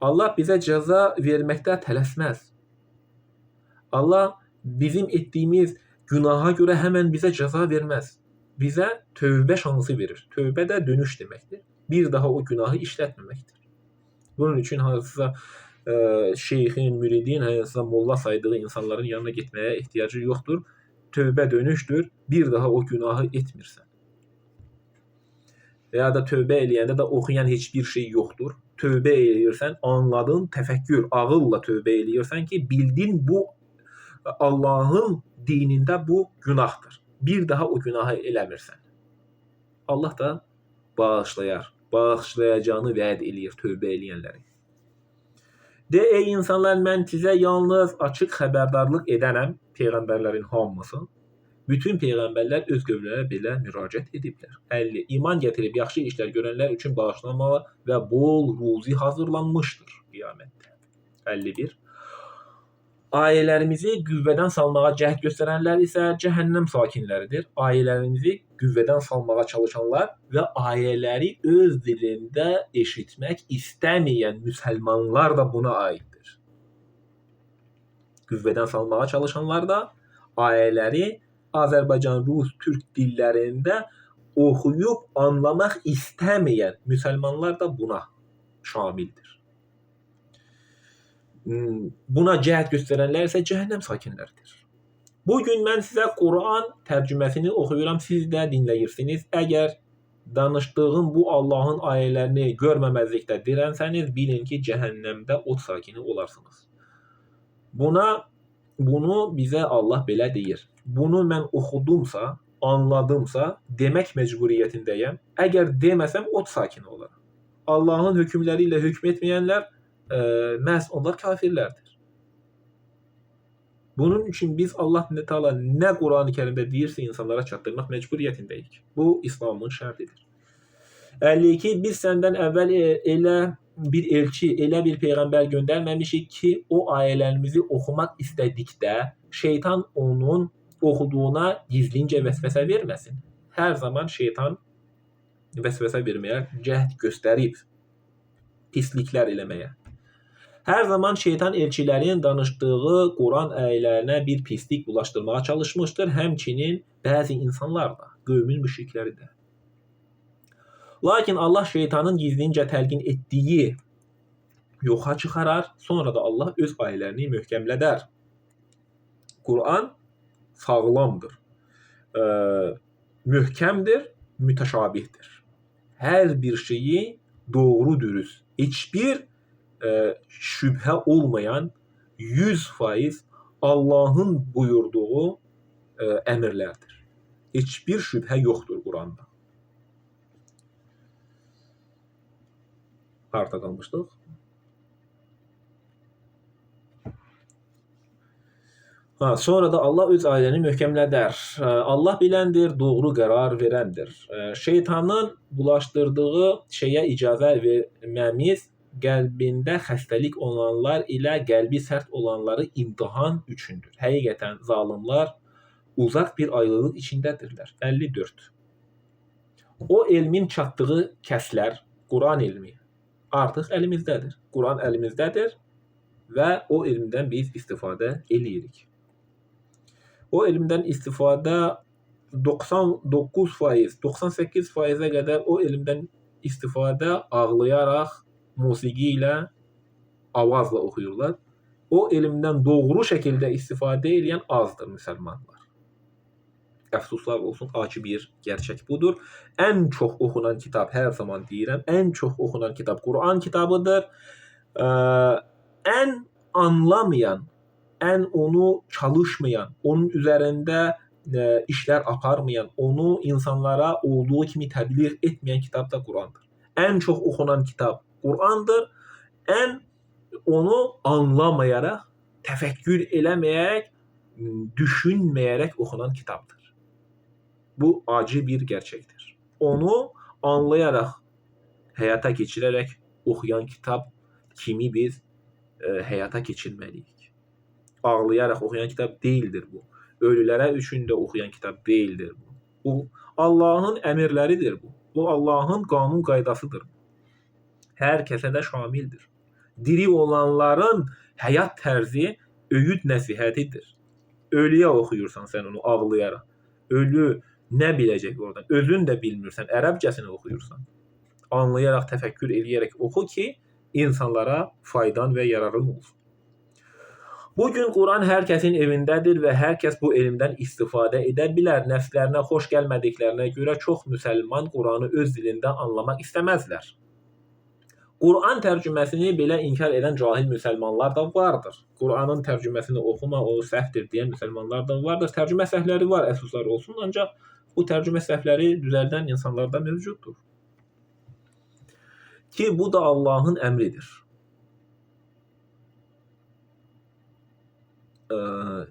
Allah bizə cəza verməkdə tələsməz. Allah bizim etdiyimiz günaha görə həmən bizə cəza verməz. Bizə tövbə şansı verir. Tövbə də dönüş deməkdir. Bir daha o günahı işlətməməkdir. Bunun üçün hansısa şeyxin, müridin, hansısa molla saydığı insanların yanına getməyə ehtiyacı yoxdur. Tövbə dönüşdür. Bir daha o günahı etmirsən. Ya da tövbə eləyəndə də oxuyan heç bir şey yoxdur. Tövbə eləyirsən, anladın, təfəkkür, ağılla tövbə eləyirsən ki, bildin bu Allah'ın dinində bu günahdır. Bir daha o günahı eləmirsən. Allah da bağışlayar. Bağışlayacağını vəd eləyir tövbə eləyənləri. De ey insanlar, mən sizə yalnız açıq xəbərdarlıq edənəm, peyğəmbərlərin hamısı. Bütün peyğəmbərlər öz qövmlərə belə müraciət ediblər. 50. İman gətirib yaxşı işlər görənlər üçün bağışlanma və bol ruzi hazırlanmışdır qiyamətdə. 51. Ayələrimizi qüvvədən salmağa cəhd göstərənlər isə cəhənnəm sakinləridir. Ayələrimizi qüvvədən salmağa çalışanlar və ayələri öz dilində eşitmək istəməyən müsəlmanlar da buna aiddir. Qüvvədən salmağa çalışanlar da ayələri Azərbaycan, Rus, Türk dillərində oxuyub anlamaq istəməyən müsəlmanlar da buna şamildir. Buna cəhd göstərənlər isə cəhənnəm sakinləridir. Bugün mən sizə Qur'an tərcüməsini oxuyuram, siz də dinləyirsiniz. Əgər danışdığım bu Allahın ayələrini görməməzlikdə dirənsəniz, bilin ki, cəhənnəmdə od sakini olarsınız. Bunu bizə Allah belə deyir. Bunu mən oxudumsa, anladımsa, demək məcburiyyətindəyəm. Əgər deməsəm, od sakini olaram. Allahın hökmləri ilə hökm etməyənlər məhz onlar kafirlərdir. Bunun üçün biz Allah Teala nə Quran-ı Kərimdə deyirsə insanlara çatdırmaq məcburiyyətindəyik. Bu İslamın şərtidir. 52. Biz səndən əvvəl elə bir elçi, elə bir peyğəmbər göndərməmişik ki, o ayələrimizi oxumaq istədikdə şeytan onun oxuduğuna gizlincə vəsvəsə verməsin. Hər zaman şeytan vəsvəsə verməyə cəhd göstərib, pisliklər eləməyə. Hər zaman şeytan elçilərin danışdığı Quran ayələrinə bir pislik bulaşdırmağa çalışmışdır. Həmçinin bəzi insanlar da, qövmin müşrikləri də. Lakin Allah şeytanın gizlincə təlqin etdiyi yoxa çıxarar, sonra da Allah öz ayələrini möhkəmlədər. Quran sağlamdır, möhkəmdir, mütəşabihdir. Hər bir şeyi doğru dürüst, heç bir şübhə olmayan 100% Allahın buyurduğu əmrlərdir. Heç bir şübhə yoxdur Quranda. Harda qalmışdıq? Sonra da Allah öz ayəni möhkəmlədər. Allah biləndir, doğru qərar verəndir. Şeytanın bulaşdırdığı şeyə icazə verməmiz qəlbində xəstəlik olanlar ilə qəlbi sərt olanları imtihan üçündür. Həqiqətən zalimlər uzaq bir ayrılıq içindədirlər. 54. O elmin çatdığı kəslər, Quran elmi artıq əlimizdədir. Quran əlimizdədir və o elmdən biz istifadə eləyirik. O elmdən istifadə 99%, 98%-ə qədər o elmdən istifadə ağlayaraq, musiqi ilə, avazla oxuyurlar. O elmdən doğru şəkildə istifadə edən azdır müsəlmanlar. Əfsuslar olsun, acı bir gerçək budur. Ən çox oxunan kitab, hər zaman deyirəm, ən çox oxunan kitab Quran kitabıdır. Ən anlamayan, ən onu çalışmayan, onun üzərində işlər aparmayan, onu insanlara olduğu kimi təbliğ etməyən kitab da Qurandır. Ən çox oxunan kitab Qurandır. Ən onu anlamayaraq, təfəkkür eləməyərək, düşünməyərək oxunan kitabdır. Bu acı bir gerçəkdir. Onu anlayaraq, həyata keçirərək oxuyan kitab kimi biz həyata keçirməliyik. Ağlayaraq oxuyan kitab deyildir bu. Ölülərə üçün də oxuyan kitab deyildir bu. Bu Allahın əmrləridir bu. Bu Allahın qanun qaydasıdır. Hər kəsə də şamildir. Diri olanların həyat tərzi öyüd nəsihətidir. Ölüyə oxuyursan sən onu ağlayaraq. Ölü nə biləcək oradan? Özün də bilmirsən, ərəbcəsini oxuyursan. Anlayaraq, təfəkkür eləyərək oxu ki, insanlara faydan və yararın olsun. Bugün Quran hər kəsin evindədir və hər kəs bu elmdən istifadə edə bilər. Nəfslərinə xoş gəlmədiklərinə görə çox müsəlman Quranı öz dilində anlamaq istəməzlər. Quran tərcüməsini belə inkar edən cahil müsəlmanlar da vardır. Quranın tərcüməsini oxuma, o səhvdir deyən müsəlmanlar da vardır. Tərcümə səhvləri var, əfsuslar olsun, ancaq bu tərcümə səhvləri düzəldən insanlarda mövcuddur. Ki bu da Allahın əmridir.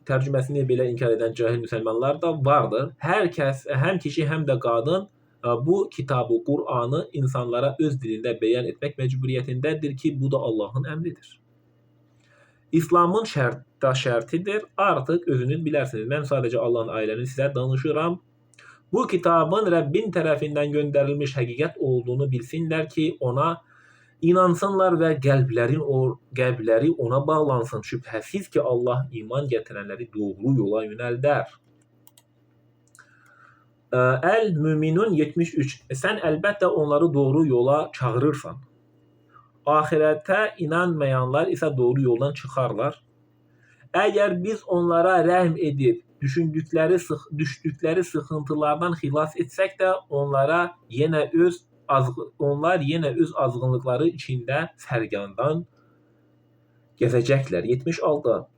Tərcüməsini belə inkar edən cahil müsəlmanlar da vardır. Hər kəs, həm kişi, həm də qadın bu kitabı, Quranı insanlara öz dilində bəyan etmək məcburiyyətindədir ki, bu da Allahın əmridir. İslamın şərtidir. Artıq özünüz bilərsiniz. Mən sadəcə Allahın ayələrini sizə danışıram. Bu kitabın Rəbbin tərəfindən göndərilmiş həqiqət olduğunu bilsinlər ki, ona inansınlar və qəlbləri ona bağlansın. Şübhəsiz ki, Allah iman gətirənləri doğru yola yönəldər. Əl-Müminun 73. Sən əlbəttə onları doğru yola çağırırsan. Axirətə inanmayanlar isə doğru yoldan çıxarlar. Əgər biz onlara rəhm edib, düşdükləri sıxıntılardan xilas etsək də, onlar yenə öz azğınlıqları içində sərgandan gəzəcəklər. 76.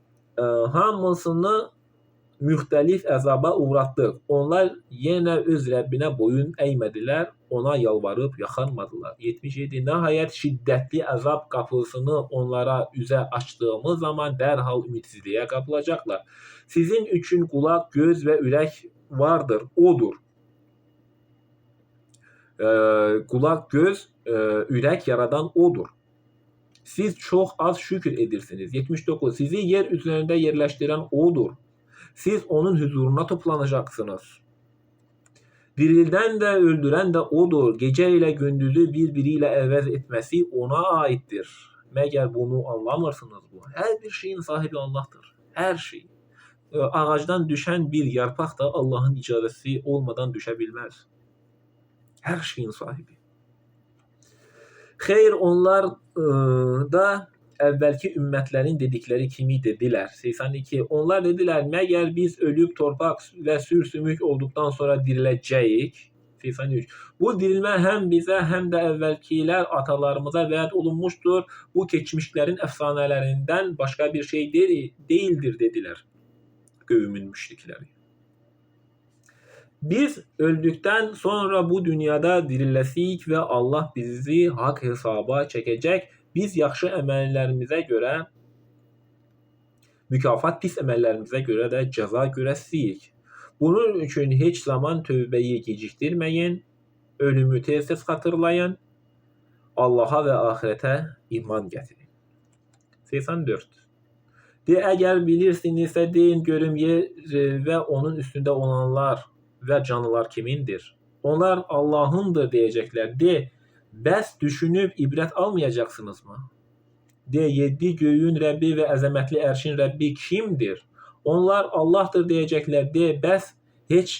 müxtəlif əzaba uğratdıq. Onlar yenə öz Rəbbinə boyun əymədilər, ona yalvarıb yaxanmadılar. 77. Nəhayət şiddətli əzab qapısını onlara üzə açdığımız zaman dərhal ümidsizliyə qapılacaqlar. Sizin üçün qulaq, göz və ürək vardır, odur. Qulaq, göz, ürək yaradan odur. Siz çox az şükür edirsiniz. 79. Sizi yer üzərində yerləşdirən odur. Siz onun huzuruna toplanacaqsınız. Dirildən də, öldürən də odur. Gecə ilə gündüzü bir-biri ilə əvəz etməsi ona aiddir. Məgər bunu anlamırsınız bu? Hər bir şeyin sahibi Allah'tır. Hər şey. Ağacdan düşən bir yarpaq da Allah'ın icazəsi olmadan düşə bilməz. Hər şeyin sahibi. Xeyr, onlar da əvvəlki ümmətlərin dedikləri kimi dedilər. 82. Onlar dedilər, məgər biz ölüb torpaq və sür-sümük olduqdan sonra diriləcəyik? 83. Bu dirilmə həm bizə, həm də əvvəlkilər atalarımıza vəd olunmuşdur. Bu keçmişlərin əfsanələrindən başqa bir şey deyildir, dedilər qövmün müşrikləri. Biz öldükdən sonra bu dünyada diriləsik və Allah bizi haqq hesaba çəkəcək. Biz yaxşı əməllərimizə görə mükafat, pis əməllərimizə görə də cəza görəsiyik. Bunun üçün heç zaman tövbəyi gecikdirməyin, ölümü tez-tez xatırlayın, Allaha və axirətə iman gətirin. 84. De, əgər bilirsinizsə deyin görüm yer və onun üstündə olanlar və canlılar kimindir? Onlar Allahındır deyəcəklər. De, bəs düşünüb ibrət almayacaqsınızmı? De, 7 göyün Rəbbi və əzəmətli ərşin Rəbbi kimdir? Onlar Allahdır deyəcəklər. De, bəs heç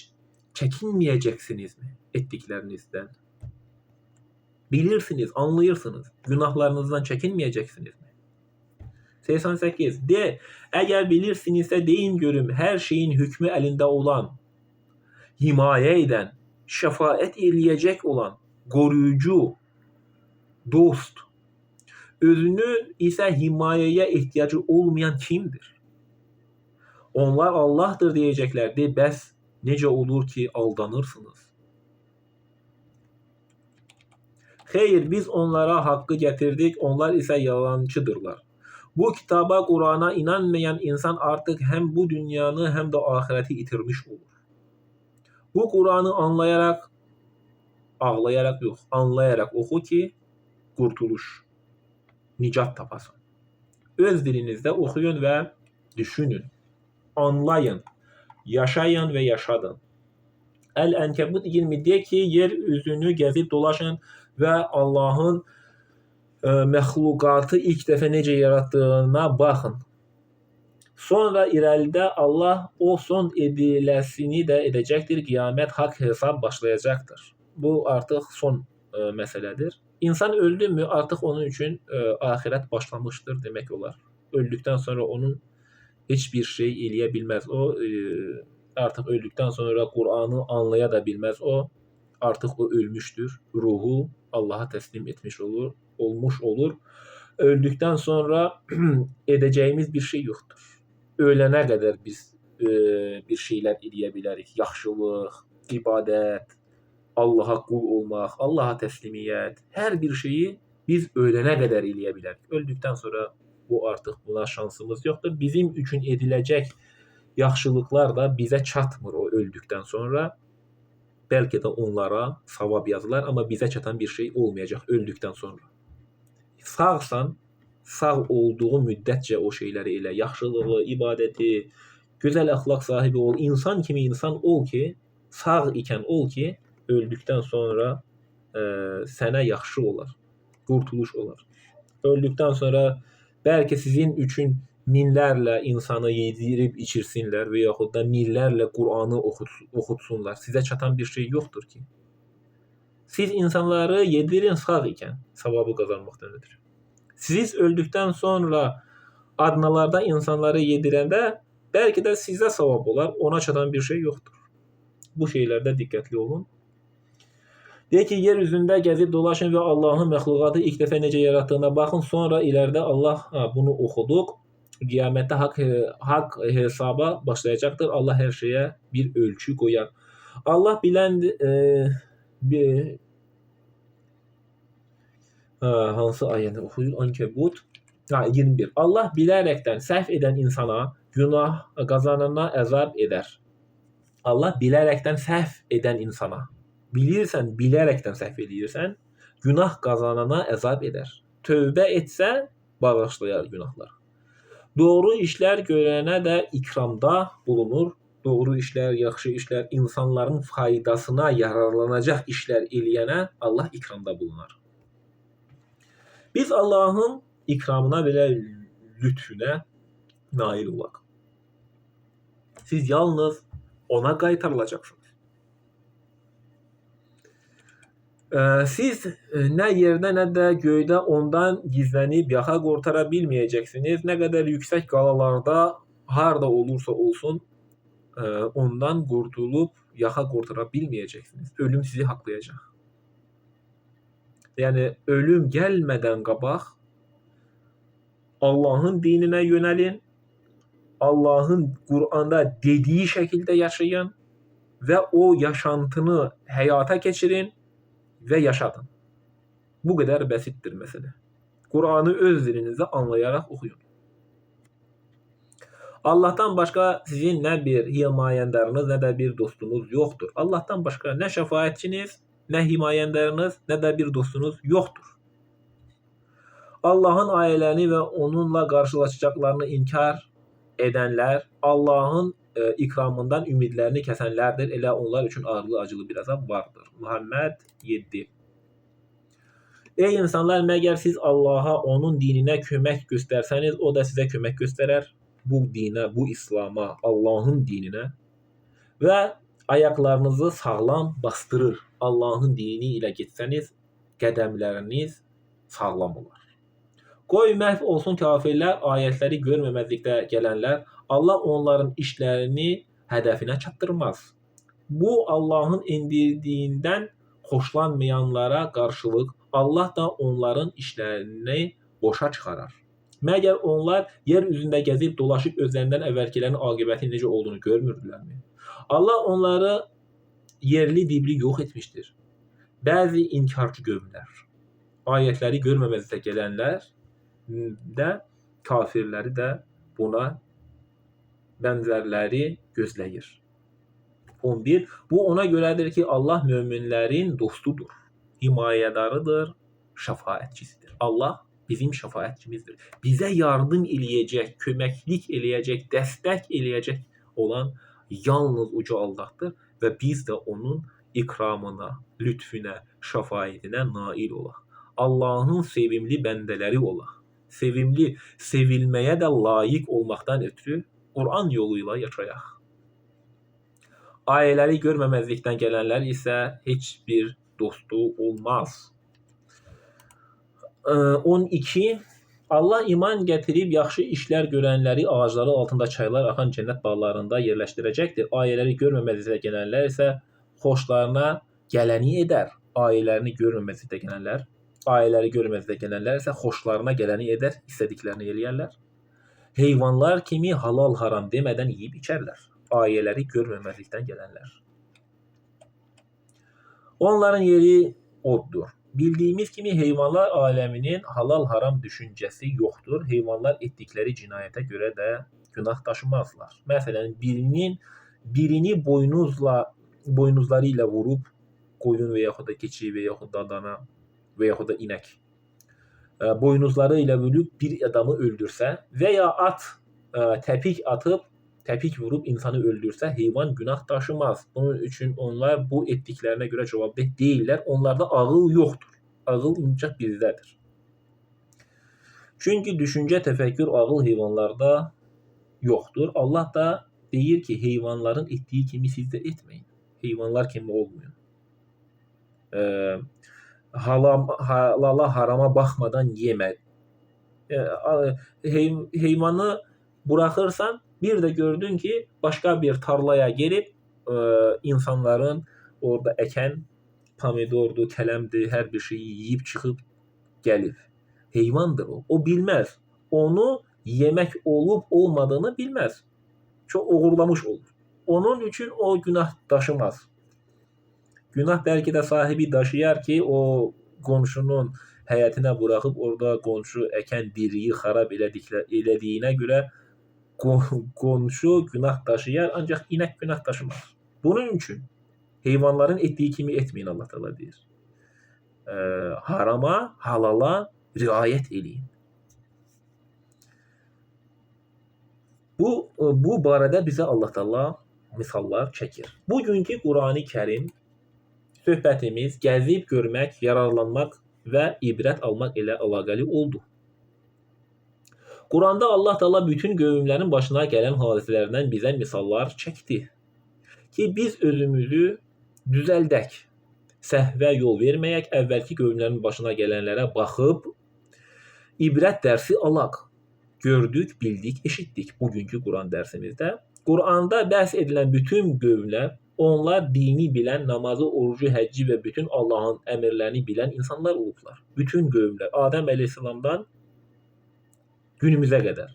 çəkinməyəcəksinizmi etdiklərinizdən? Bilirsiniz, anlayırsınız. Günahlarınızdan çəkinməyəcəksinizmi? 88. De, əgər bilirsinizsə deyin görüm hər şeyin hükmü əlində olan, himayə edən, şəfaət eləyəcək olan, qoruyucu, dost, özünün isə himayəyə ehtiyacı olmayan kimdir? Onlar Allahdır deyəcəklər. De, bəs necə olur ki, aldanırsınız? Xeyr, biz onlara haqqı gətirdik, onlar isə yalancıdırlar. Bu kitaba, Qurana inanmayan insan artıq həm bu dünyanı, həm də axirəti itirmiş olur. Bu Quranı anlayaraq oxu ki, qurtuluş, nicat tapasın. Öz dilinizdə oxuyun və düşünün, anlayın, yaşayın və yaşadın. Əl-Ənkəbut 20 deyir ki, yer üzünü gəzib dolaşın və Allahın məxluqatı ilk dəfə necə yaratdığına baxın. Sonra irəlidə Allah o son ediləsini də edəcəkdir. Qiyamət haqq hesab başlayacaqdır. Bu artıq son məsələdir. İnsan öldü mü artıq onun üçün axirət başlamışdır demək olar. Öldükdən sonra onun heç bir şey eləyə bilməz. O artıq öldükdən sonra Qur'anı anlaya da bilməz. O artıq o ölmüşdür. Ruhu Allaha təslim olmuş olur. Öldükdən sonra edəcəyimiz bir şey yoxdur. Ölənə qədər biz bir şeylər eləyə bilərik. Yaxşılıq, ibadət, Allaha qul olmaq, Allaha təslimiyyət, hər bir şeyi biz ölənə qədər eləyə bilərik. Öldükdən sonra bu artıq buna şansımız yoxdur. Bizim üçün ediləcək yaxşılıqlar da bizə çatmır o öldükdən sonra. Bəlkə də onlara savab yazılar, amma bizə çatan bir şey olmayacaq öldükdən sonra. Sağsan, sağ olduğu müddətcə o şeyləri elə, yaxşılığı, ibadəti, gözəl əxlaq sahibi ol, insan kimi insan ol ki, sağ ikən ol ki, öldükdən sonra sənə yaxşı olar, qurtuluş olar. Öldükdən sonra bəlkə sizin üçün minlərlə insanı yedirib içirsinlər və yaxud da minlərlə Qur'anı oxutsunlar. Sizə çatan bir şey yoxdur ki. Siz insanları yedirin sağ ikən, savabı qazanmaqdan ötürü. Siz öldükdən sonra adnalarda insanları yedirəndə bəlkə də sizə savab olar, ona çatan bir şey yoxdur. Bu şeylərdə diqqətli olun. Deyək ki, yer üzündə gəzib dolaşın və Allahın məxluqatı ilk dəfə necə yaratdığına baxın. Sonra ilərdə Allah bunu oxuduq. Kıyamette hak hesaba başlayacaktır. Allah her şeye bir ölçü koyar. Allah bilen bir hansı ayəni oxuyur? Ankebut 21. Allah bilərekdən səhv edən insana günah qazanana əzab edər. Allah bilərekdən səhv edən insana, bilirsən, bilərekdən səhv edirsən, günah qazanana əzab edər. Tövbə etsə bağışlayar günahlar. Doğru işlər görənə də ikramda bulunur. Doğru işlər, yaxşı işlər, insanların faydasına yararlanacaq işlər eləyənə Allah ikramda bulunar. Biz Allahın ikramına belə lütfüne nail olaq. Siz yalnız ona qaytarılacaksınız. Siz nə yerdə, nə də göydə ondan gizlənib yaxa qurtara bilməyəcəksiniz. Nə qədər yüksək qalalarda harda olursa olsun ondan qurtulub yaxa qurtara bilməyəcəksiniz. Ölüm sizi haqlayacaq. Yəni ölüm gəlmədən qabaq Allahın dininə yönəlin. Allahın Qur'anda dediği şəkildə yaşayın və o yaşantını həyata keçirin və yaşadın. Bu qədər bəsitdir məsələ. Qur'anı öz dilinizdə anlayaraq oxuyun. Allah'tan başqa sizin nə bir himayədarınız, nə də bir dostunuz yoxdur. Allah'tan başqa nə şəfaətçiniz, nə himayədarınız, nə də bir dostunuz yoxdur. Allah'ın ayələrini və onunla qarşılaşacaqlarını inkar edənlər Allah'ın ikramından ümidlərini kəsənlərdir. Elə onlar üçün ağırlı acılı bir azab vardır. Muhammed 7. Ey insanlar, məgər siz Allah'a, onun dininə kömək göstərsəniz, o da sizə kömək göstərər. Bu dinə, bu İslam'a, Allah'ın dininə və ayaqlarınızı sağlam bastırır. Allah'ın dini ilə getsəniz, qədəmləriniz sağlam olar. Qoy məhv olsun kafirlər, ayətləri görməməzlikdə gələnlər, Allah onların işlərini hədəfinə çatdırmaz. Bu, Allah'ın indirdiyindən xoşlanmayanlara qarşılıq, Allah da onların işlərini boşa çıxarar. Məgər onlar yer üzündə gəzib dolaşıb özlərindən əvvəlkilərin aqibəti necə olduğunu görmürdülərmi? Allah onları yerli dibli yox etmişdir. Bəzi inkarcı qövmlər, ayətləri görməməzlikdə gələnlər də kafirləri də buna bənzərləri gözləyir. 11. Bu ona görədir ki, Allah möminlərin dostudur, himayədarıdır, şəfaətçisidir. Allah bizim şəfaətçimizdir. Bizə yardım eləyəcək, köməklik eləyəcək, dəstək eləyəcək olan yalnız uca Allahdır və biz də onun ikramına, lütfüne, şəfaətinə nail olaq. Allah'ın sevimli bəndələri olaq. Sevimli, sevilməyə də layiq olmaqdan ötürü Qur'an yoluyla yaşayaq. Ayələri görməməzlikdən gələnlər isə heç bir dostu olmaz. 12. Allah iman gətirib yaxşı işlər görənləri ağacları altında çaylar axan cənnət bağlarında yerləşdirəcəkdir. Ayələri görməməzlikdə gələnlər isə xoşlarına gələni edər. Ayələri görməməzlikdə gələnlər isə xoşlarına gələni edər, istədiklərini eləyərlər. Heyvanlar kimi halal haram demədən yeyib içərlər. Ayələri görməməzlikdən gələnlər. Onların yeri oddur. Bildiyimiz kimi heyvanlar aləminin halal haram düşüncəsi yoxdur. Heyvanlar etdikləri cinayətə görə də günah daşımazlar. Məsələn, birini boynuzları ilə vurub qoyun və yaxud da keçi və yaxud da dana və yaxud da inək boynuzları ilə vurub bir adamı öldürsə və ya at təpik atıb, təpik vurub insanı öldürsə, heyvan günah daşımaz. Bunun üçün onlar bu etdiklərinə görə cavabdeh deyirlər. Onlarda ağıl yoxdur. Ağıl ancaq bizdədir. Çünki düşüncə, təfəkkür, ağıl heyvanlarda yoxdur. Allah da deyir ki, heyvanların etdiyi kimi siz də etməyin. Heyvanlar kimi olmayın. Halala harama baxmadan yemək. Heyvanı buraxırsan, bir də gördün ki, başqa bir tarlaya gelib insanların orada əkən pomidordur, kələmdir, hər bir şeyi yeyib çıxıb gəlir. Heyvandır o. O bilməz. Onu yemek olup olmadığını bilmez. Çok uğurlamış olur. Onun için o günah taşımaz. Günah belki de sahibi taşıyar ki o komşunun həyətinə bırakıp orada komşu eken diriyi harap elediğine göre komşu günah taşıyar ancak inek günah taşımaz. Bunun için hayvanların ettiği kimi etmeyin Allah Teala deyir. Harama, halala eləyin. Bu barədə bizə Allah Teala misallar çəkir. Bugünkü Qurani Kərim söhbətimiz gəzib görmək, yararlanmaq və ibrət almaq ilə əlaqəli oldu. Quranda Allah Teala bütün qövmlərin başına gələn hadisələrdən bizə misallar çəkdi ki, biz özümüzü düzəldək, səhvə yol verməyək, əvvəlki qövmlərin başına gələnlərə baxıb ibrət dərsi alaq. Gördük, bildik, eşitdik bugünkü Quran dərsimizdə. Quranda bəhs edilən bütün qövmlər, onlar dini bilən, namazı, orucu, həcci və bütün Allahın əmrlərini bilən insanlar olublar. Bütün qövmlər, Adəm əleyhissalamdan günümüzə qədər.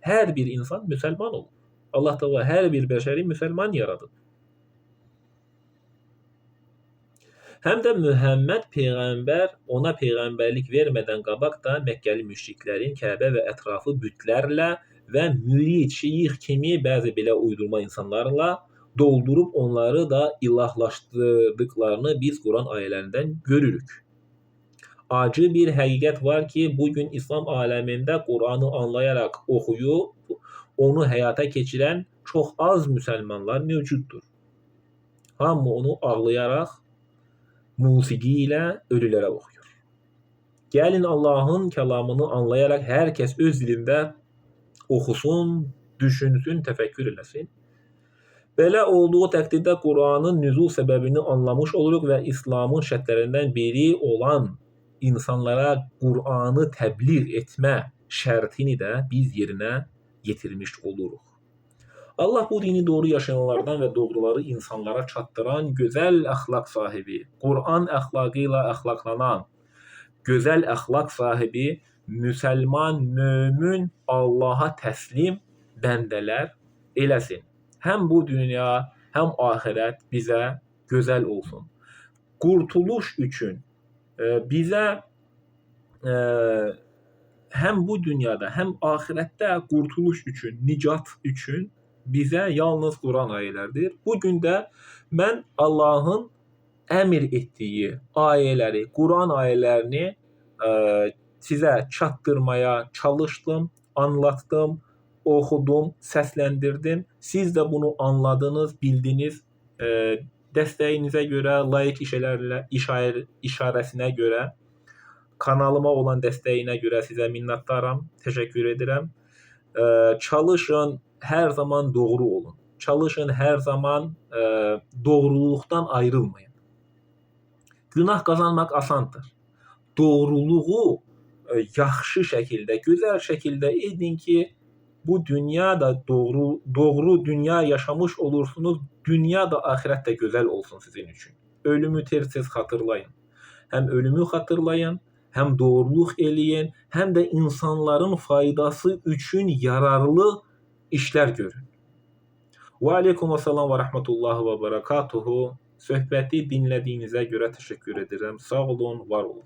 Hər bir insan müsəlman olub. Allah Teala hər bir bəşəri müsəlman yaradıb. Həm də Mühəmməd Peyğəmbər ona Peyğəmbərlik vermədən qabaq da Məkkəli müşriklərin Kəbə və ətrafı bütlərlə və mürid, şeyx kimi bəzi belə uydurma insanlarla doldurub onları da ilahlaşdırdıqlarını biz Quran ayələrindən görürük. Acı bir həqiqət var ki, bugün İslam aləmində Quranı anlayaraq oxuyub, onu həyata keçirən çox az müsəlmanlar mövcuddur. Hamı onu ağlayaraq, musiqi ilə ölülərə oxuyur. Gəlin Allahın kəlamını anlayaraq hər kəs öz dilində oxusun, düşünsün, təfəkkür eləsin. Belə olduğu təqdirdə Quranın nüzul səbəbini anlamış oluruq və İslamın şərtlərindən biri olan insanlara Quranı təbliğ etmə şərtini də biz yerinə yetirmiş oluruq. Allah bu dini doğru yaşayanlardan və doğruları insanlara çatdıran gözəl əxlaq sahibi, Quran əxlaqı ilə əxlaqlanan, gözəl əxlaq sahibi, müsəlman, mömin, Allaha təslim bəndələr eləsin. Həm bu dünya, həm axirət bizə gözəl olsun. Qurtuluş üçün bizə həm bu dünyada, həm axirətdə qurtuluş üçün, nicat üçün bizə yalnız Quran ayələridir. Bugün də mən Allahın əmr etdiyi ayələri, Quran ayələrini sizə çatdırmaya çalışdım, anlattım, oxudum, səsləndirdim. Siz də bunu anladınız, bildiniz. Dəstəyinizə görə, layiq işarəsinə görə, kanalıma olan dəstəyinə görə sizə minnətdaram, təşəkkür edirəm. Çalışın, hər zaman doğru olun. Çalışın, hər zaman doğruluqdan ayrılmayın. Günah qazanmaq asandır. Doğruluğu yaxşı şəkildə, gözəl şəkildə edin ki, bu dünyada doğru dünya yaşamış olursunuz, dünya da axirət də gözəl olsun sizin üçün. Ölümü tez xatırlayın. Həm ölümü xatırlayın, həm doğruluq eləyin, həm də insanların faydası üçün yararlı işlər görün. Və aleykumussalam və rəhmətullahi və bərəkatuhu. Söhbəti dinlədiyinizə görə təşəkkür edirəm. Sağ olun, var olun.